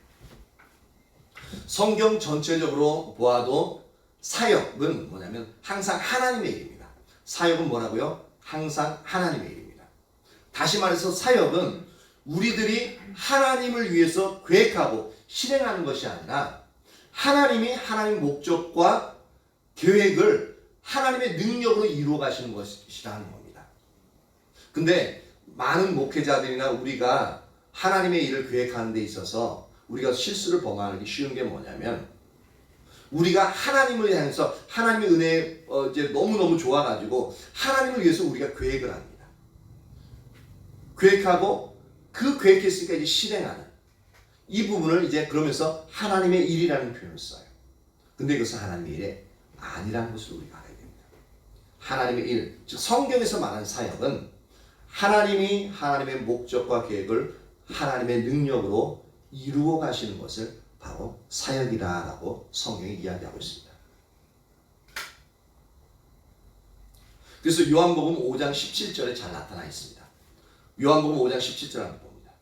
성경 전체적으로 보아도 사역은 뭐냐면 항상 하나님의 일입니다. 사역은 뭐라고요? 항상 하나님의 일입니다. 다시 말해서 사역은 우리들이 하나님을 위해서 계획하고 실행하는 것이 아니라 하나님이 하나님의 목적과 계획을 하나님의 능력으로 이루어 가시는 것이라는 겁니다. 근데 많은 목회자들이나 우리가 하나님의 일을 계획하는 데 있어서 우리가 실수를 범하기 쉬운 게 뭐냐면 우리가 하나님을 향해서 하나님의 은혜에 이제 너무너무 좋아가지고 하나님을 위해서 우리가 계획을 합니다. 계획하고 그 계획했으니까 이제 실행하는 이 부분을 이제 그러면서 하나님의 일이라는 표현을 써요. 근데 이것은 하나님의 일이 아니라는 것을 우리가 알아야 됩니다. 하나님의 일, 즉 성경에서 말하는 사역은 하나님이 하나님의 목적과 계획을 하나님의 능력으로 이루어 가시는 것을 바로 사역이다라고 성경이 이야기하고 있습니다. 그래서 요한복음 5장 17절에 잘 나타나 있습니다. 요한복음 5장 17절 한번 봅니다.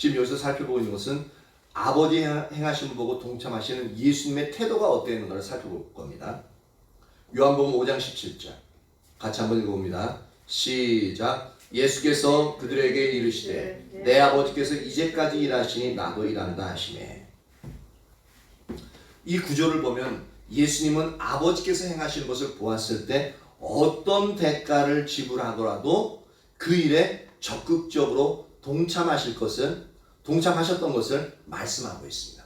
지금 여기서 살펴보고 있는 것은 아버지 행하심을 보고 동참하시는 예수님의 태도가 어땠는가를 살펴볼 겁니다. 요한복음 5장 17절 같이 한번 읽어봅니다. 시작. 예수께서 그들에게 이르시되 내 아버지께서 이제까지 일하시니 나도 일한다 하시매. 이 구조를 보면 예수님은 아버지께서 행하시는 것을 보았을 때 어떤 대가를 지불하더라도 그 일에 적극적으로 동참하셨던 것을 말씀하고 있습니다.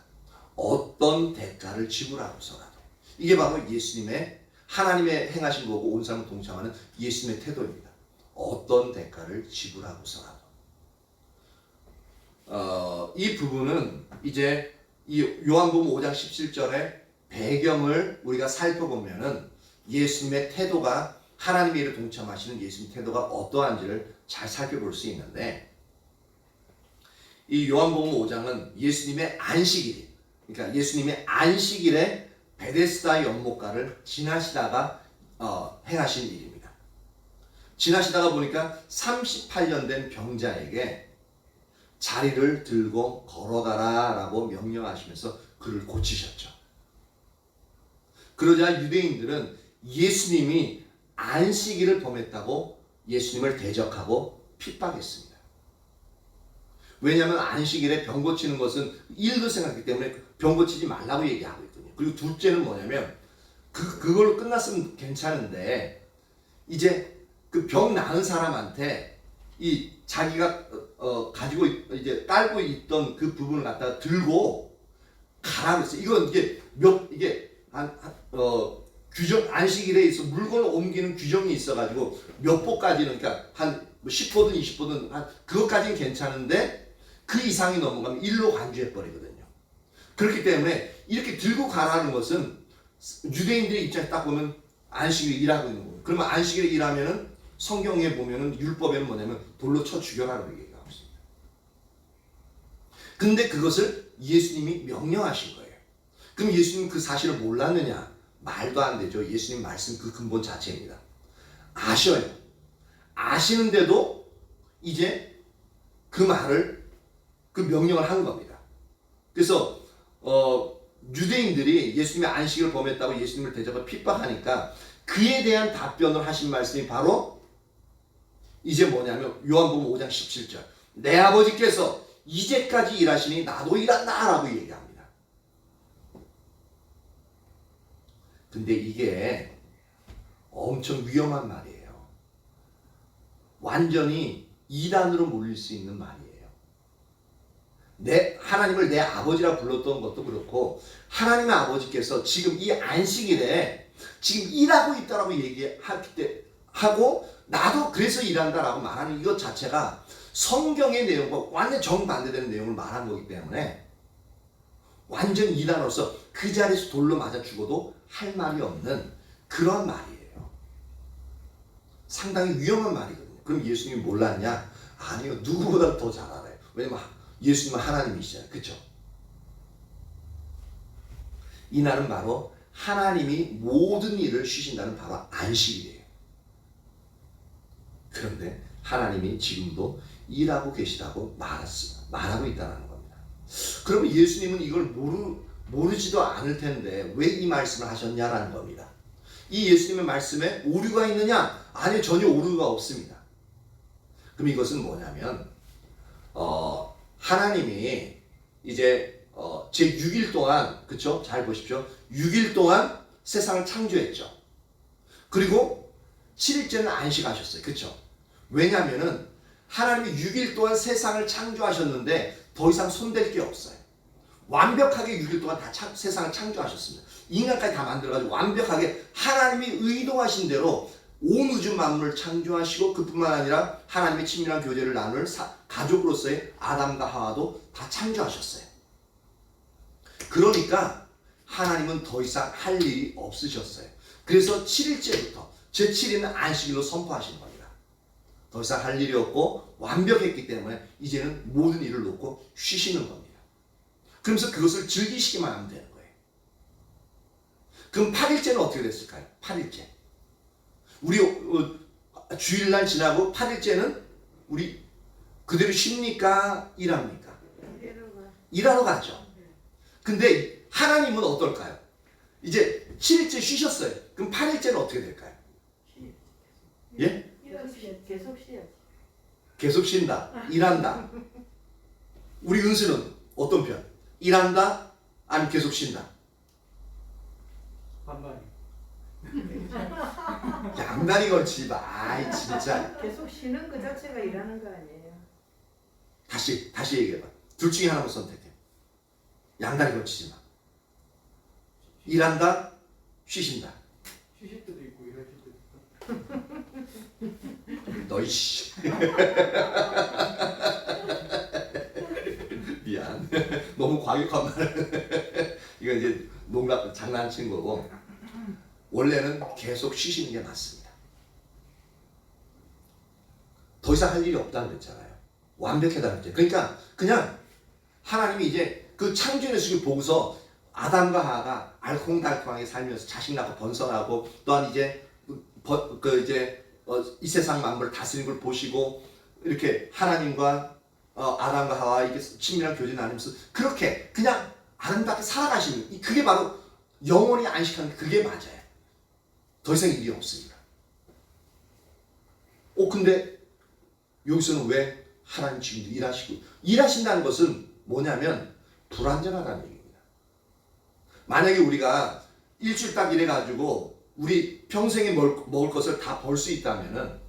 어떤 대가를 지불하고서라도. 이게 바로 예수님의 하나님의 행하신 거고 온 사람을 동참하는 예수님의 태도입니다. 어떤 대가를 지불하고서라도. 이 부분은 이제 이 요한복음 5장 17절의 배경을 우리가 살펴보면은 예수님의 태도가 하나님의 일을 동참하시는 예수님 태도가 어떠한지를 잘 살펴볼 수 있는데, 이 요한복음 5장은 예수님의 안식일, 그러니까 예수님의 안식일에 베데스다 연못가를 지나시다가 행하신 일입니다. 지나시다가 보니까 38년 된 병자에게 자리를 들고 걸어가라 라고 명령하시면서 그를 고치셨죠. 그러자 유대인들은 예수님이 안식일을 범했다고 예수님을 대적하고 핍박했습니다. 왜냐하면 안식일에 병 고치는 것은 일도 생각하기 때문에 병 고치지 말라고 얘기하고 있거든요. 그리고 둘째는 뭐냐면 그걸로 끝났으면 괜찮은데 이제 그 병 나은 사람한테 이 자기가 가지고 이제 깔고 있던 그 부분을 갖다가 들고 가라고 했어요. 이건 이게 규정 안식일에 있어 물건을 옮기는 규정이 있어가지고 몇 보까지는 그러니까 한 10보든 20보든 한 그것까지는 괜찮은데 그 이상이 넘어가면 일로 간주해 버리거든요. 그렇기 때문에 이렇게 들고 가라는 것은 유대인들의 입장에 딱 보면 안식일에 일하고 있는 거예요. 그러면 안식일에 일하면은 성경에 보면은 율법에는 뭐냐면 돌로 쳐 죽여라고 얘기하고 있습니다. 근데 그것을 예수님이 명령하신 거예요. 그럼 예수님 그 사실을 몰랐느냐? 말도 안 되죠. 예수님 말씀 그 근본 자체입니다. 아셔요. 아시는데도 이제 그 명령을 하는 겁니다. 그래서 유대인들이 예수님의 안식을 범했다고 예수님을 대적하고 핍박하니까 그에 대한 답변을 하신 말씀이 바로 이제 뭐냐면 요한복음 5장 17절 내 아버지께서 이제까지 일하시니 나도 일한다 라고 얘기합니다. 근데 이게 엄청 위험한 말이에요. 완전히 이단으로 몰릴 수 있는 말이에요. 하나님을 내 아버지라 불렀던 것도 그렇고 하나님의 아버지께서 지금 이 안식일에 지금 일하고 있다라고 얘기하기 때 하고 나도 그래서 일한다라고 말하는 이것 자체가 성경의 내용과 완전 정반대되는 내용을 말한 거기 때문에 완전 이단으로서 그 자리에서 돌로 맞아 죽어도 할 말이 없는 그런 말이에요. 상당히 위험한 말이거든요. 그럼 예수님이 몰랐냐? 아니요. 누구보다 더 잘 알아요. 왜냐면 예수님은 하나님이시잖아요. 그렇죠? 이날은 바로 하나님이 모든 일을 쉬신다는 바로 안식일이에요. 그런데 하나님이 지금도 일하고 계시다고 말하고 있다는 겁니다. 그러면 예수님은 이걸 모르지도 않을 텐데 왜 이 말씀을 하셨냐라는 겁니다. 이 예수님의 말씀에 오류가 있느냐? 아니, 전혀 오류가 없습니다. 그럼 이것은 뭐냐면 하나님이 이제 제 6일 동안, 그쵸? 잘 보십시오. 6일 동안 세상을 창조했죠. 그리고 7일째는 안식하셨어요. 그쵸? 왜냐면은 하나님이 6일 동안 세상을 창조하셨는데 더 이상 손댈 게 없어요. 완벽하게 6일 동안 다 세상을 창조하셨습니다. 인간까지 다 만들어가지고 완벽하게 하나님이 의도하신 대로 온 우주 만물을 창조하시고 그뿐만 아니라 하나님의 친밀한 교제를 나눌 가족으로서의 아담과 하와도 다 창조하셨어요. 그러니까 하나님은 더 이상 할 일이 없으셨어요. 그래서 7일째부터 제7일은 안식일로 선포하시는 겁니다. 더 이상 할 일이 없고 완벽했기 때문에 이제는 모든 일을 놓고 쉬시는 겁니다. 그러면서 그것을 즐기시기만 하면 되는 거예요. 그럼 8일째는 어떻게 됐을까요? 8일째. 우리 주일날 지나고 8일째는 우리 그대로 쉽니까? 일합니까? 일하러 가죠. 근데 하나님은 어떨까요? 이제 7일째 쉬셨어요. 그럼 8일째는 어떻게 될까요? 예? 계속 쉬어야지. 계속 쉰다. 일한다. 우리 은수는 어떤 편? 일한다? 아니면 계속 쉰다? 반반이. 양다리 걸치지 마. 아이 진짜. 계속 쉬는 그 자체가 일하는 거 아니에요? 다시 얘기해봐. 둘 중에 하나만 선택해. 양다리 걸치지 마. 일한다? 쉬신다. 쉬실 때도 있고 일하실 때도 있고. 너희 씨. 미안. 너무 과격한 말. 이거 이제 농담 장난친 거고. 원래는 계속 쉬시는 게 맞습니다. 더 이상 할 일이 없다고 그랬잖아요. 완벽하다고 그랬죠. 그러니까 그냥 하나님이 이제 그 창조의 숲을 보고서 아담과 하와가 알콩달콩하게 살면서 자식 낳고 번성하고 또한 이제 이 세상 만물을 다스리는 걸 보시고 이렇게 하나님과 아담과 하와 이게 친밀한 교제 나누면서 그렇게 그냥 아름답게 살아가시는 그게 바로 영원히 안식하는 그게 맞아요. 더 이상 일이 없습니다. 근데 여기서는 왜 하나님 지금도 일하신다는 것은 뭐냐면 불완전하다는 얘기입니다. 만약에 우리가 일주일 딱 일해가지고 우리 평생에 먹을 것을 다 벌 수 있다면은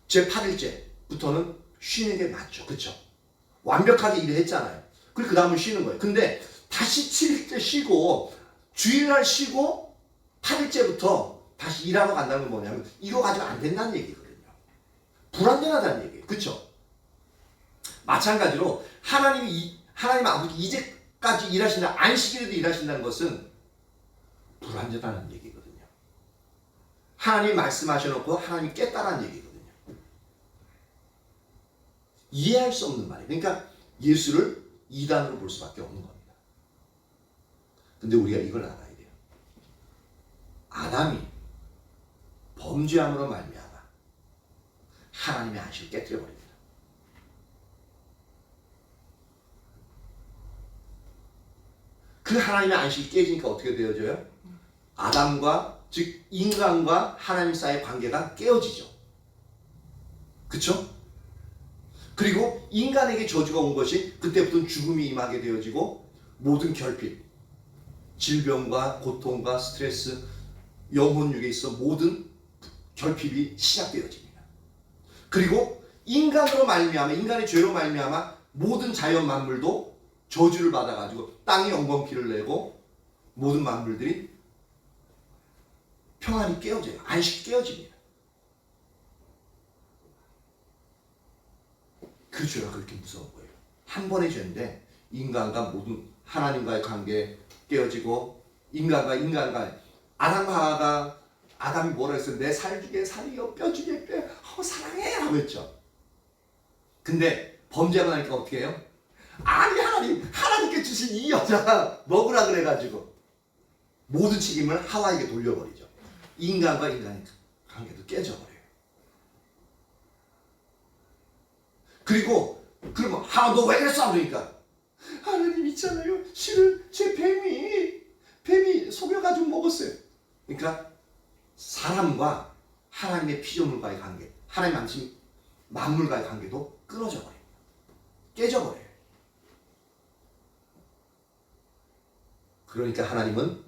제 8일째부터는 쉬는 게 맞죠. 그렇죠? 완벽하게 일을 했잖아요. 그리고 그 다음은 쉬는 거예요. 근데 다시 7일째 쉬고 주일날 쉬고 8일째부터 다시 일하러 간다는 건 뭐냐면 이거 가지고 안 된다는 얘기거든요. 불완전하다는 얘기예요. 그렇죠? 마찬가지로 하나님 아버지 이제까지 일하신다, 안식일에도 일하신다는 것은 불완전하다는 얘기거든요. 하나님 말씀하셔놓고 하나님 깼다라는 얘기거든요. 이해할 수 없는 말이에요. 그러니까 예수를 이단으로 볼 수밖에 없는 겁니다. 근데 우리가 이걸 알아야 돼요. 아담이 범죄함으로 말미암아 하나님의 안식을 깨뜨려 버립니다. 그 하나님의 안식이 깨지니까 어떻게 되어져요? 아담과 즉 인간과 하나님 사이의 관계가 깨어지죠. 그렇죠? 그리고 인간에게 저주가 온 것이 그때부터는 죽음이 임하게 되어지고 모든 결핍, 질병과 고통과 스트레스, 영혼육에 있어 모든 결핍이 시작되어집니다. 그리고 인간으로 말미암아 인간의 죄로 말미암아 모든 자연 만물도 저주를 받아가지고 땅이 엉겅퀴를 내고 모든 만물들이 평안이 깨어져요. 안식이 깨어집니다. 그 죄가 그렇게 무서운 거예요. 한 번의 죄인데 인간과 모든 하나님과의 관계 깨어지고 인간과 아담과 하와가 아담이 뭐라 했어요? 내 살 중에 살이요 뼈 중에 뼈 사랑해 라고 했죠. 근데 범죄가 나니까 어떻게 해요? 아니 하나님께 주신 이 여자 먹으라 그래가지고 모든 책임을 하와에게 돌려버리죠. 인간과 인간의 관계도 깨져버려요. 그리고 그러면 하와 너 왜 그랬어? 그러니까 하나님 있잖아요. 실은 제 뱀이 속여가지고 먹었어요. 그러니까 사람과 하나님의 피조물과의 관계, 하나님 만드신 만물과의 관계도 끊어져 버려요. 깨져 버려요. 그러니까 하나님은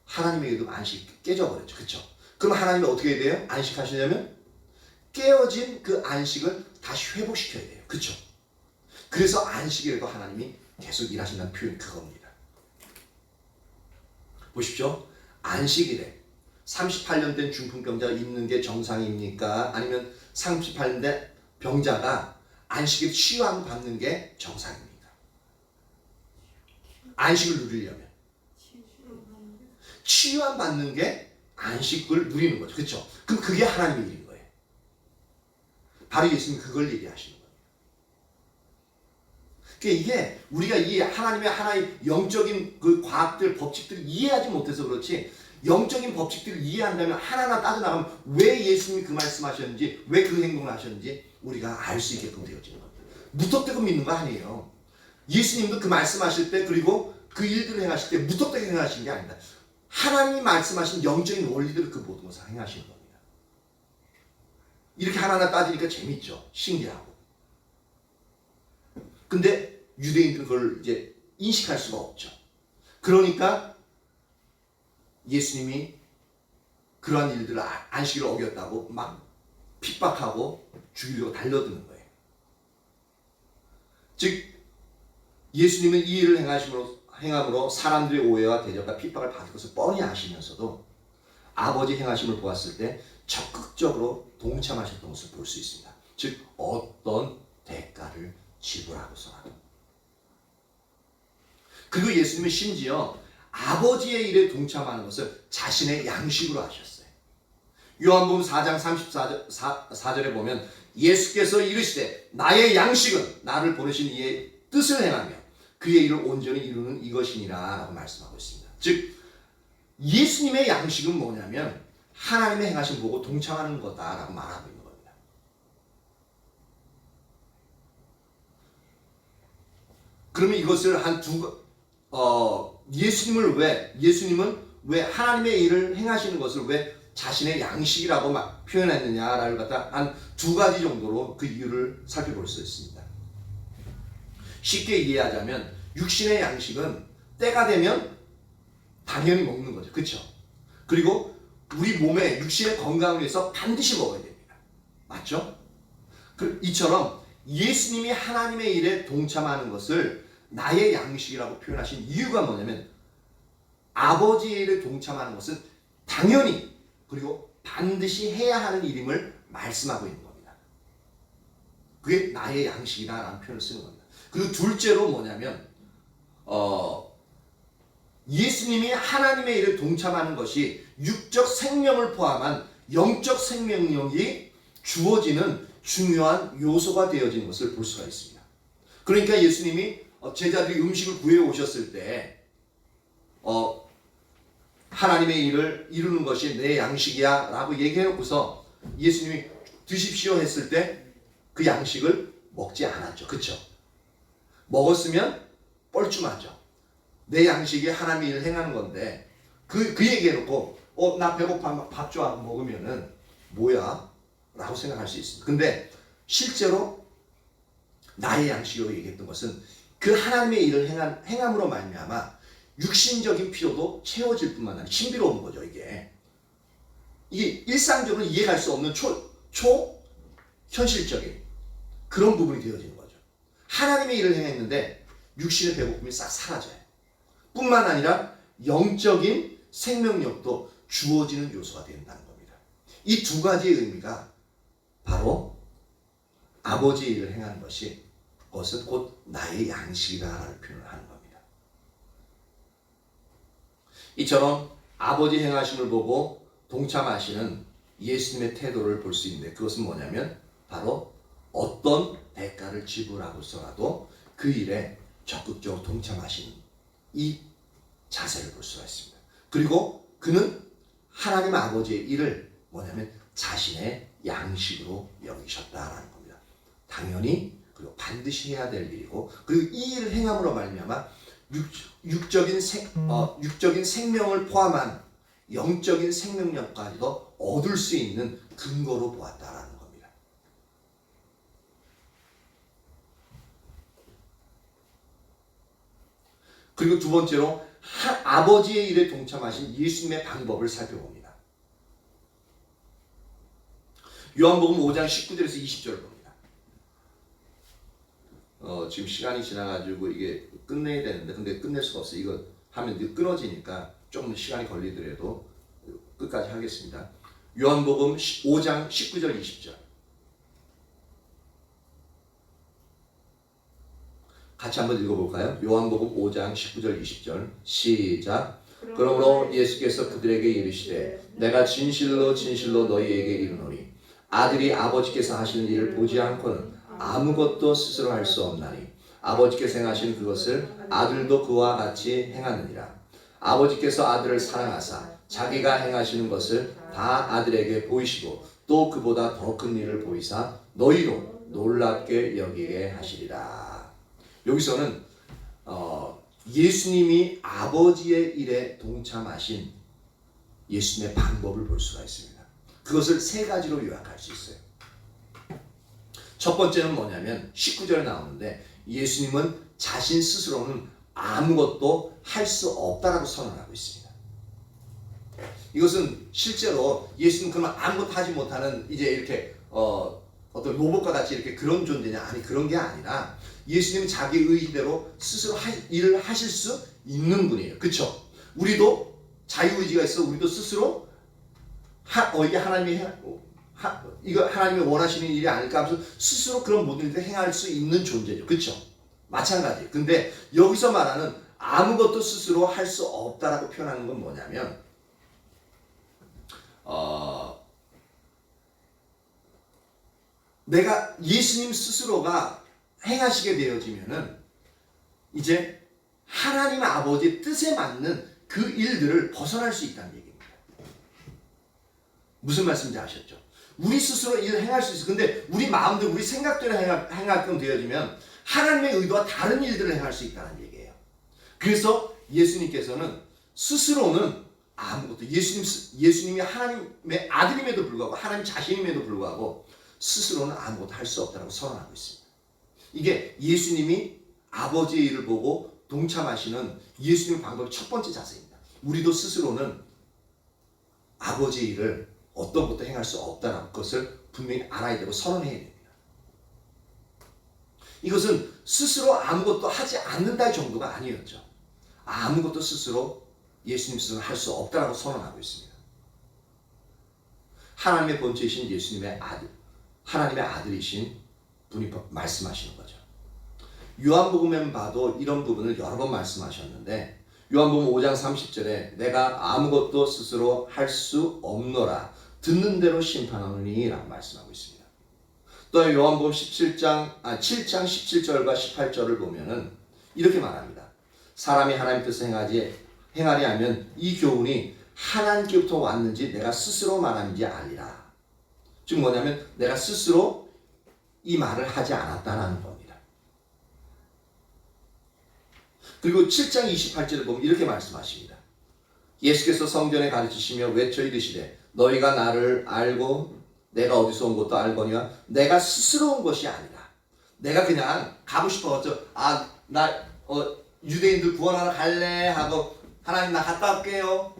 하나님에게도 안식 깨져 버렸죠. 그렇죠? 그럼 하나님이 어떻게 해야 돼요? 안식하시려면 깨어진 그 안식을 다시 회복시켜야 돼요. 그렇죠? 그래서 안식일에도 하나님이 계속 일하신다는 표현이 그겁니다. 보십시오. 안식일에 38년 된 중풍병자가 있는 게 정상입니까? 아니면 38년 된 병자가 안식일 치유함 받는 게 정상입니까? 안식을 누리려면 치유함 받는 게 안식을 누리는 거죠. 그렇죠? 그럼 그게 하나님의 일인 거예요. 바로 예수님이 그걸 얘기하시는 거예요. 그러니까 이게 우리가 이 하나님의 영적인 그 과학들, 법칙들을 이해하지 못해서 그렇지 영적인 법칙들을 이해한다면 하나하나 따져나가면 왜 예수님이 그 말씀하셨는지 왜 그 행동을 하셨는지 우리가 알 수 있게끔 되어지는 겁니다. 무턱대고 믿는 거 아니에요. 예수님도 그 말씀하실 때 그리고 그 일들을 행하실 때 무턱대고 행하시는 게 아닙니다. 하나님이 말씀하신 영적인 원리들을 그 모든 것을 행하시는 겁니다. 이렇게 하나하나 따지니까 재밌죠. 신기하고. 근데 유대인들은 그걸 이제 인식할 수가 없죠. 그러니까 예수님이 그러한 일들을 안식일을 어겼다고 막 핍박하고 죽이려고 달려드는 거예요. 즉 예수님은 이 일을 행함으로 사람들의 오해와 대적과 핍박을 받을 것을 뻔히 아시면서도 아버지 행하심을 보았을 때 적극적으로 동참하셨던 것을 볼 수 있습니다. 즉 어떤 대가를 지불하고서라도. 그리고 예수님은 심지어 아버지의 일에 동참하는 것을 자신의 양식으로 하셨어요. 요한복음 4장 34절에 보면 예수께서 이르시되 나의 양식은 나를 보내신 이의 뜻을 행하며 그의 일을 온전히 이루는 이것이니라 라고 말씀하고 있습니다. 즉 예수님의 양식은 뭐냐면 하나님의 행하심 보고 동참하는 거다라고 말하고 있는 겁니다. 그러면 이것을 예수님은 왜 하나님의 일을 행하시는 것을 왜 자신의 양식이라고 막 표현했느냐를 갖다 한 두 가지 정도로 그 이유를 살펴볼 수 있습니다. 쉽게 이해하자면 육신의 양식은 때가 되면 당연히 먹는 거죠. 그렇죠? 그리고 우리 몸의 육신의 건강을 위해서 반드시 먹어야 됩니다. 맞죠? 이처럼 예수님이 하나님의 일에 동참하는 것을 나의 양식이라고 표현하신 이유가 뭐냐면 아버지의 일에 동참하는 것은 당연히 그리고 반드시 해야 하는 일임을 말씀하고 있는 겁니다. 그게 나의 양식이다라는 표현을 쓰는 겁니다. 그리고 둘째로 뭐냐면 예수님이 하나님의 일에 동참하는 것이 육적 생명을 포함한 영적 생명력이 주어지는 중요한 요소가 되어지는 것을 볼 수가 있습니다. 그러니까 예수님이 제자들이 음식을 구해 오셨을 때 하나님의 일을 이루는 것이 내 양식이야 라고 얘기해놓고서 예수님이 드십시오 했을 때 그 양식을 먹지 않았죠. 그렇죠? 먹었으면 뻘쭘하죠. 내 양식이 하나님의 일을 행하는 건데 그 얘기해놓고 나 배고파 밥 줘 하고 먹으면은 뭐야? 라고 생각할 수 있습니다. 근데 실제로 나의 양식으로 얘기했던 것은 그 하나님의 일을 행함으로 말미암아 육신적인 필요도 채워질 뿐만 아니라 신비로운 거죠. 이게 일상적으로 이해할 수 없는 초현실적인 그런 부분이 되어지는 거죠. 하나님의 일을 행했는데 육신의 배고픔이 싹 사라져요. 뿐만 아니라 영적인 생명력도 주어지는 요소가 된다는 겁니다. 이 두 가지의 의미가 바로 아버지의 일을 행하는 것은 곧 나의 양식이라는 표현을 하는 겁니다. 이처럼 아버지 행하심을 보고 동참하시는 예수님의 태도를 볼 수 있는데 그것은 뭐냐면 바로 어떤 대가를 지불하고서라도 그 일에 적극적으로 동참하시는 이 자세를 볼 수가 있습니다. 그리고 그는 하나님 아버지의 일을 뭐냐면 자신의 양식으로 여기셨다라는 겁니다. 당연히 그리고 반드시 해야 될 일이고 그리고 이 일을 행함으로 말미암아 육적인 생명을 포함한 영적인 생명력까지도 얻을 수 있는 근거로 보았다라는 겁니다. 그리고 두 번째로 아버지의 일에 동참하신 예수님의 방법을 살펴봅니다. 요한복음 5장 19절에서 20절을 봅니다. 지금 시간이 지나가지고 이게 끝내야 되는데 근데 끝낼 수가 없어요. 이거 하면 끊어지니까 조금 시간이 걸리더라도 끝까지 하겠습니다. 요한복음 5장 19절 20절 같이 한번 읽어볼까요? 요한복음 5장 19절 20절 시작. 그러므로 예수께서 그들에게 이르시되 내가 진실로 진실로 너희에게 이르노니 아들이 아버지께서 하시는 일을 보지 않고는 아무것도 스스로 할 수 없나니 아버지께서 행하신 그것을 아들도 그와 같이 행하느니라. 아버지께서 아들을 사랑하사 자기가 행하시는 것을 다 아들에게 보이시고 또 그보다 더 큰 일을 보이사 너희로 놀랍게 여기게 하시리라. 여기서는 예수님이 아버지의 일에 동참하신 예수님의 방법을 볼 수가 있습니다. 그것을 세 가지로 요약할 수 있어요. 첫 번째는 뭐냐면 19절에 나오는데 예수님은 자신 스스로는 아무것도 할 수 없다라고 선언하고 있습니다. 이것은 실제로 예수님 그러면 아무것도 하지 못하는 이제 이렇게 어떤 로봇과 같이 이렇게 그런 존재냐? 아니 그런 게 아니라 예수님은 자기 의지대로 스스로 일을 하실 수 있는 분이에요. 그렇죠? 우리도 자유의지가 있어. 우리도 스스로 이게 이거 하나님이 원하시는 일이 아닐까 하면서 스스로 그런 모든 일을 행할 수 있는 존재죠. 그렇죠? 마찬가지. 근데 여기서 말하는 아무것도 스스로 할 수 없다라고 표현하는 건 뭐냐면 내가 예수님 스스로가 행하시게 되어지면은 이제 하나님 아버지의 뜻에 맞는 그 일들을 벗어날 수 있다는 얘기입니다. 무슨 말씀인지 아셨죠? 우리 스스로 일을 행할 수 있어. 근데 우리 마음대로 우리 생각대로 행하게끔 되어지면 하나님의 의도와 다른 일들을 행할 수 있다는 얘기예요. 그래서 예수님께서는 스스로는 아무것도 예수님이 하나님의 아들임에도 불구하고 하나님 자신임에도 불구하고 스스로는 아무것도 할 수 없다고 선언하고 있습니다. 이게 예수님이 아버지의 일을 보고 동참하시는 예수님 방법의 첫 번째 자세입니다. 우리도 스스로는 아버지의 일을 어떤 것도 행할 수 없다는 것을 분명히 알아야 되고 선언해야 됩니다. 이것은 스스로 아무것도 하지 않는다의 정도가 아니었죠. 아무것도 스스로 예수님 스스로 할 수 없다라고 선언하고 있습니다. 하나님의 본체이신 예수님의 아들, 하나님의 아들이신 분이 말씀하시는 거죠. 요한복음에 봐도 이런 부분을 여러 번 말씀하셨는데 요한복음 5장 30절에 내가 아무것도 스스로 할 수 없노라 듣는 대로 심판하노니 라고 말씀하고 있습니다. 또 요한복음 7장 17절과 18절을 보면은 이렇게 말합니다. 사람이 하나님 뜻을 행하리 하면 이 교훈이 하나님께부터 왔는지 내가 스스로 말하는지 알리라. 즉 뭐냐면 내가 스스로 이 말을 하지 않았다는 겁니다. 그리고 7장 28절을 보면 이렇게 말씀하십니다. 예수께서 성전에 가르치시며 외쳐 이르시되 너희가 나를 알고 내가 어디서 온 것도 알거니와 내가 스스로 온 것이 아니라 내가 그냥 가고 싶어서 유대인들 구원하러 갈래 하고 하나님 나 갔다 올게요.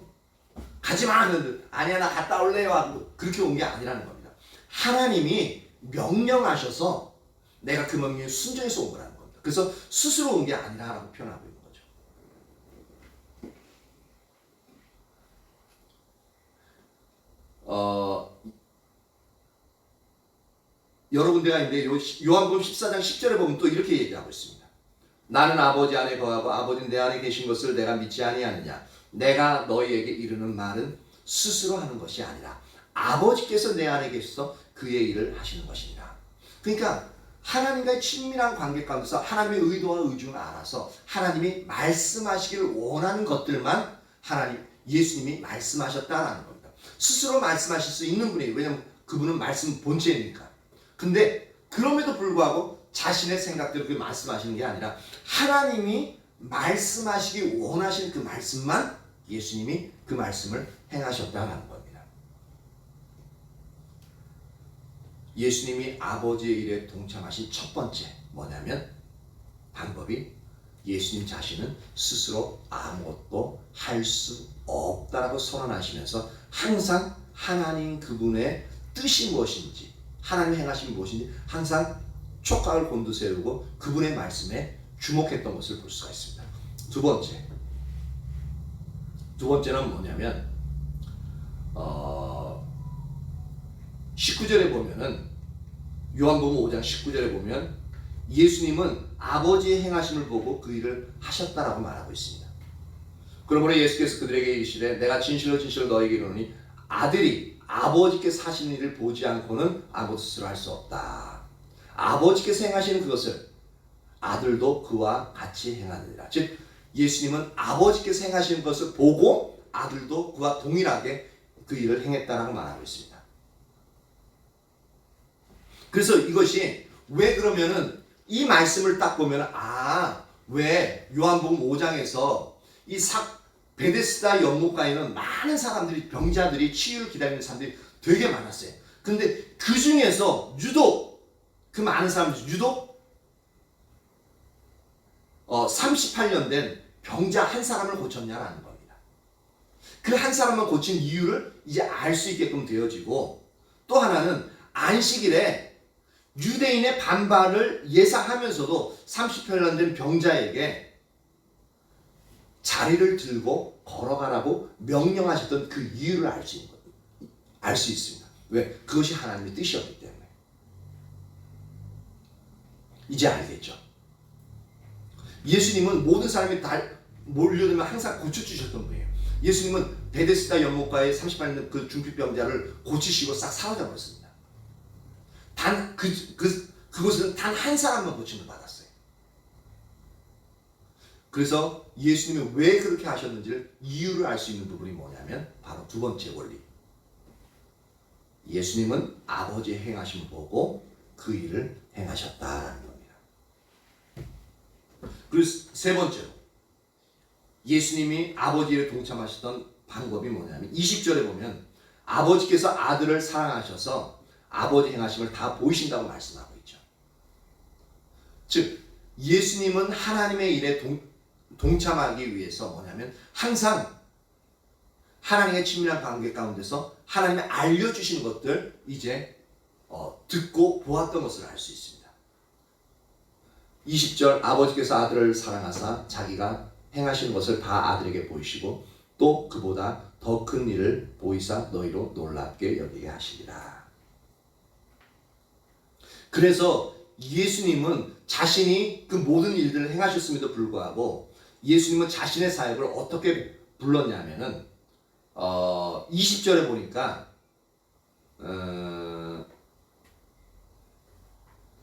가지마 하는데 아니야 나 갔다 올래요 하고 그렇게 온 게 아니라는 겁니다. 하나님이 명령하셔서 내가 그 명령에 순종해서 온 거라는 겁니다. 그래서 스스로 온 게 아니라라고 표현하고 있는 거죠. 여러 군데가 있는데 요한복음 14장 10절에 보면 또 이렇게 얘기하고 있습니다. 나는 아버지 안에 거하고 아버지는 내 안에 계신 것을 내가 믿지 아니하느냐. 내가 너희에게 이르는 말은 스스로 하는 것이 아니라 아버지께서 내 안에 계셔서 그의 일을 하시는 것이니라. 그러니까 하나님과의 친밀한 관계 가운데서 하나님의 의도와 의중을 알아서 하나님이 말씀하시기를 원하는 것들만 예수님이 말씀하셨다라는 겁니다. 스스로 말씀하실 수 있는 분이에요. 왜냐하면 그분은 말씀 본체니까. 근데 그럼에도 불구하고 자신의 생각대로 그 말씀하시는 게 아니라 하나님이 말씀하시기 원하시는 그 말씀만 예수님이 그 말씀을 행하셨다는 겁니다. 예수님이 아버지의 일에 동참하신 첫 번째 뭐냐면 방법이 예수님 자신은 스스로 아무것도 할 수 없다라고 선언하시면서 항상 하나님 그분의 뜻이 무엇인지 하나님이 행하신 무엇인지 항상 촉각을 곤두세우고 그분의 말씀에 주목했던 것을 볼 수가 있습니다. 두 번째는 뭐냐면 19절에 보면은 요한복음 5장 19절에 보면 예수님은 아버지의 행하심을 보고 그 일을 하셨다라고 말하고 있습니다. 그러므로 예수께서 그들에게 이르시되 내가 진실로 진실로 너희에게 이르노니 아들이 아버지께서 하시는 일을 보지 않고는 아무것도 스스로 할 수 없다. 아버지께서 행하시는 그것을 아들도 그와 같이 행하느니라. 즉 예수님은 아버지께서 행하시는 것을 보고 아들도 그와 동일하게 그 일을 행했다라고 말하고 있습니다. 그래서 이것이 왜 그러면은 이 말씀을 딱 보면 왜 요한복음 5장에서 이 베데스다 연못가에는 많은 사람들이 병자들이 치유를 기다리는 사람들이 되게 많았어요. 근데 그 중에서 유독 그 많은 사람들 유독 38년 된 병자 한 사람을 고쳤냐라는 겁니다. 그 한 사람을 고친 이유를 이제 알 수 있게끔 되어지고, 또 하나는 안식일에 유대인의 반발을 예상하면서도 38년 된 병자에게 자리를 들고 걸어가라고 명령하셨던 그 이유를 알 수 있습니다. 왜? 그것이 하나님의 뜻이었기 때문에. 이제 알겠죠? 예수님은 모든 사람이 다 몰려들면 항상 고쳐주셨던 분이에요. 예수님은 베데스다 연못가에 38년 그 중풍병자를 고치시고 싹 사라져버렸습니다. 그곳은 단 한 사람만 고침을 받았어요. 그래서 예수님이 왜 그렇게 하셨는지를 이유를 알 수 있는 부분이 뭐냐면 바로 두 번째 원리. 예수님은 아버지의 행하심을 보고 그 일을 행하셨다라는 겁니다. 그리고 세 번째로 예수님이 아버지를 동참하셨던 방법이 뭐냐면 20절에 보면 아버지께서 아들을 사랑하셔서 아버지 행하심을 다 보이신다고 말씀하고 있죠. 즉 예수님은 하나님의 일에 동참하기 위해서 뭐냐면 항상 하나님의 친밀한 관계 가운데서 하나님이 알려주시는 것들 이제 듣고 보았던 것을 알 수 있습니다. 20절 아버지께서 아들을 사랑하사 자기가 행하시는 것을 다 아들에게 보이시고 또 그보다 더 큰 일을 보이사 너희로 놀랍게 여기게 하시리라. 그래서 예수님은 자신이 그 모든 일들을 행하셨음에도 불구하고 예수님은 자신의 사역을 어떻게 불렀냐면은 20절에 보니까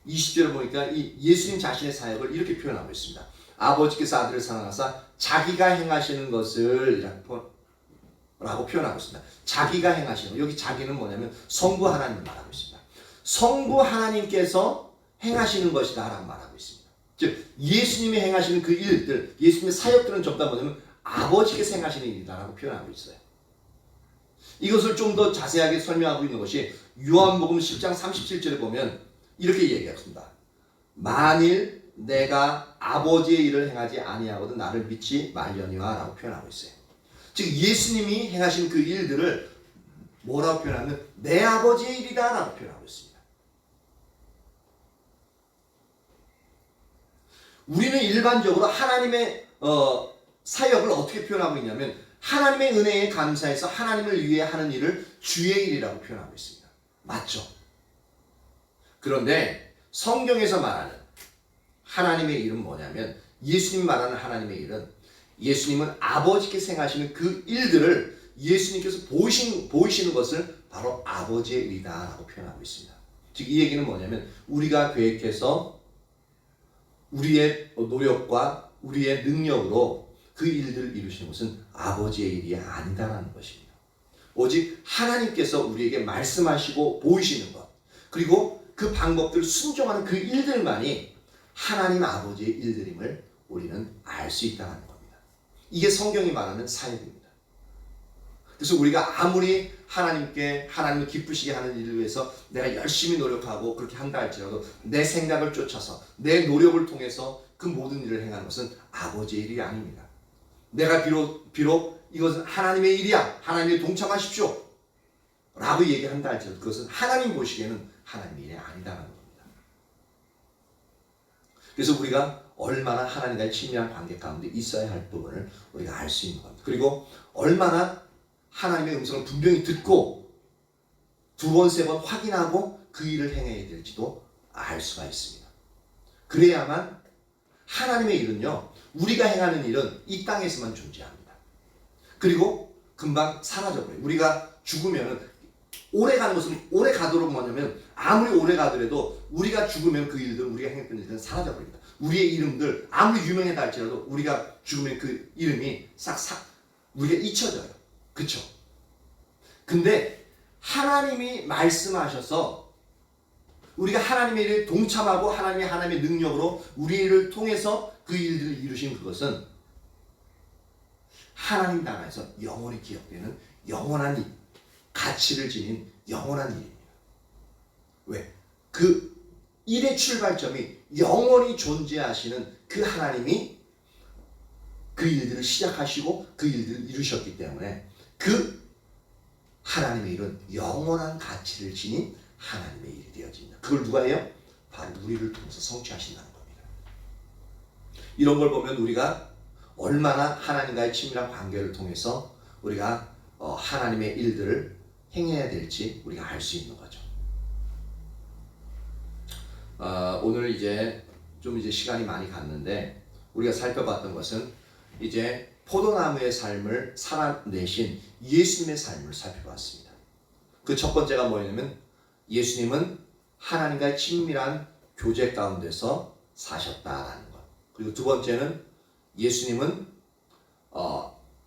20절에 보니까 이 예수님 자신의 사역을 이렇게 표현하고 있습니다. 아버지께서 아들을 사랑하사 자기가 행하시는 것을 라고 표현하고 있습니다. 자기가 행하시는 것. 여기 자기는 뭐냐면 성부 하나님을 말하고 있습니다. 성부 하나님께서 행하시는 것이다 라고 말하고 있습니다. 즉 예수님이 행하시는 그 일들, 예수님의 사역들은 전부 다 뭐냐면 아버지께서 행하시는 일이다 라고 표현하고 있어요. 이것을 좀 더 자세하게 설명하고 있는 것이 요한복음 10장 37절에 보면 이렇게 얘기했습니다. 만일 내가 아버지의 일을 행하지 아니하거든 나를 믿지 말려니와 라고 표현하고 있어요. 즉 예수님이 행하신 그 일들을 뭐라고 표현하면 내 아버지의 일이다 라고 표현하고 있습니다. 우리는 일반적으로 하나님의 사역을 어떻게 표현하고 있냐면 하나님의 은혜에 감사해서 하나님을 위해 하는 일을 주의 일이라고 표현하고 있습니다. 맞죠? 그런데 성경에서 말하는 하나님의 일은 뭐냐면 예수님 말하는 하나님의 일은 예수님은 아버지께서 행하시는 그 일들을 예수님께서 보이시는 것을 바로 아버지의 일이다 라고 표현하고 있습니다. 즉 이 얘기는 뭐냐면 우리가 계획해서 우리의 노력과 우리의 능력으로 그 일들을 이루시는 것은 아버지의 일이 아니다라는 것입니다. 오직 하나님께서 우리에게 말씀하시고 보이시는 것, 그리고 그 방법들을 순종하는 그 일들만이 하나님 아버지의 일들임을 우리는 알 수 있다는 겁니다. 이게 성경이 말하는 사역입니다. 그래서 우리가 아무리 하나님을 기쁘시게 하는 일을 위해서 내가 열심히 노력하고 그렇게 한다 할지라도 내 생각을 쫓아서 내 노력을 통해서 그 모든 일을 행하는 것은 아버지의 일이 아닙니다. 내가 비록 이것은 하나님의 일이야, 하나님이 동참하십시오 라고 얘기한다 할지라도 그것은 하나님 보시기에는 하나님의 일이 아니다라는 겁니다. 그래서 우리가 얼마나 하나님과의 친밀한 관계 가운데 있어야 할 부분을 우리가 알 수 있는 겁니다. 그리고 얼마나 하나님의 음성을 분명히 듣고 두 번, 세 번 확인하고 그 일을 행해야 될지도 알 수가 있습니다. 그래야만 하나님의 일은요, 우리가 행하는 일은 이 땅에서만 존재합니다. 그리고 금방 사라져버려요. 우리가 죽으면 오래 가는 것은 오래 가도록 뭐냐면 아무리 오래 가더라도 우리가 죽으면 그 일들, 우리가 행했던 일들은 사라져버립니다. 우리의 이름들 아무리 유명하다 할지라도 우리가 죽으면 그 이름이 우리가 잊혀져요. 그쵸? 근데 하나님이 말씀하셔서 우리가 하나님의 일에 동참하고 하나님의 능력으로 우리를 통해서 그 일들을 이루신 그것은 하나님 나라에서 영원히 기억되는 영원한 일, 가치를 지닌 영원한 일입니다. 왜? 그 일의 출발점이 영원히 존재하시는 그 하나님이 그 일들을 시작하시고 그 일들을 이루셨기 때문에 그 하나님의 일은 영원한 가치를 지닌 하나님의 일이 되어집니다. 그걸 누가 해요? 바로 우리를 통해서 성취하신다는 겁니다. 이런 걸 보면 우리가 얼마나 하나님과의 친밀한 관계를 통해서 우리가 하나님의 일들을 행해야 될지 우리가 알 수 있는 거죠. 오늘 이제 시간이 많이 갔는데 우리가 살펴봤던 것은 이제 포도나무의 삶을 살아내신 예수님의 삶을 살펴봤습니다. 그 첫 번째가 뭐냐면 예수님은 하나님과의 친밀한 교제 가운데서 사셨다라는 것. 그리고 두 번째는 예수님은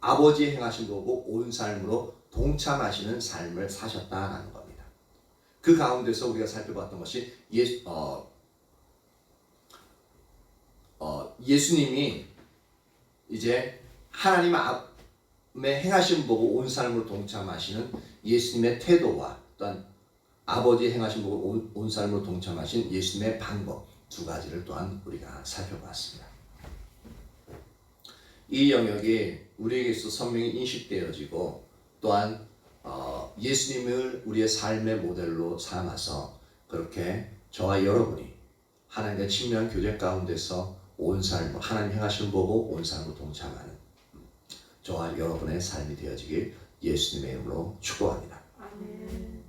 아버지의 행하신 거고 온 삶으로 동참하시는 삶을 사셨다라는 겁니다. 그 가운데서 우리가 살펴봤던 것이 예수님이 이제 하나님의 행하신 보고 온 삶으로 동참하시는 예수님의 태도와 또한 아버지의 행하신 보고 온 삶으로 동참하신 예수님의 방법 두 가지를 또한 우리가 살펴봤습니다. 이 영역이 우리에게 있어 선명히 인식되어지고 또한 예수님을 우리의 삶의 모델로 삼아서 그렇게 저와 여러분이 하나님과 친밀한 교제 가운데서 온 삶, 하나님 행하시는 보고 온 삶으로 동참하는 저와 여러분의 삶이 되어지길 예수님의 이름으로 축복합니다. 아멘.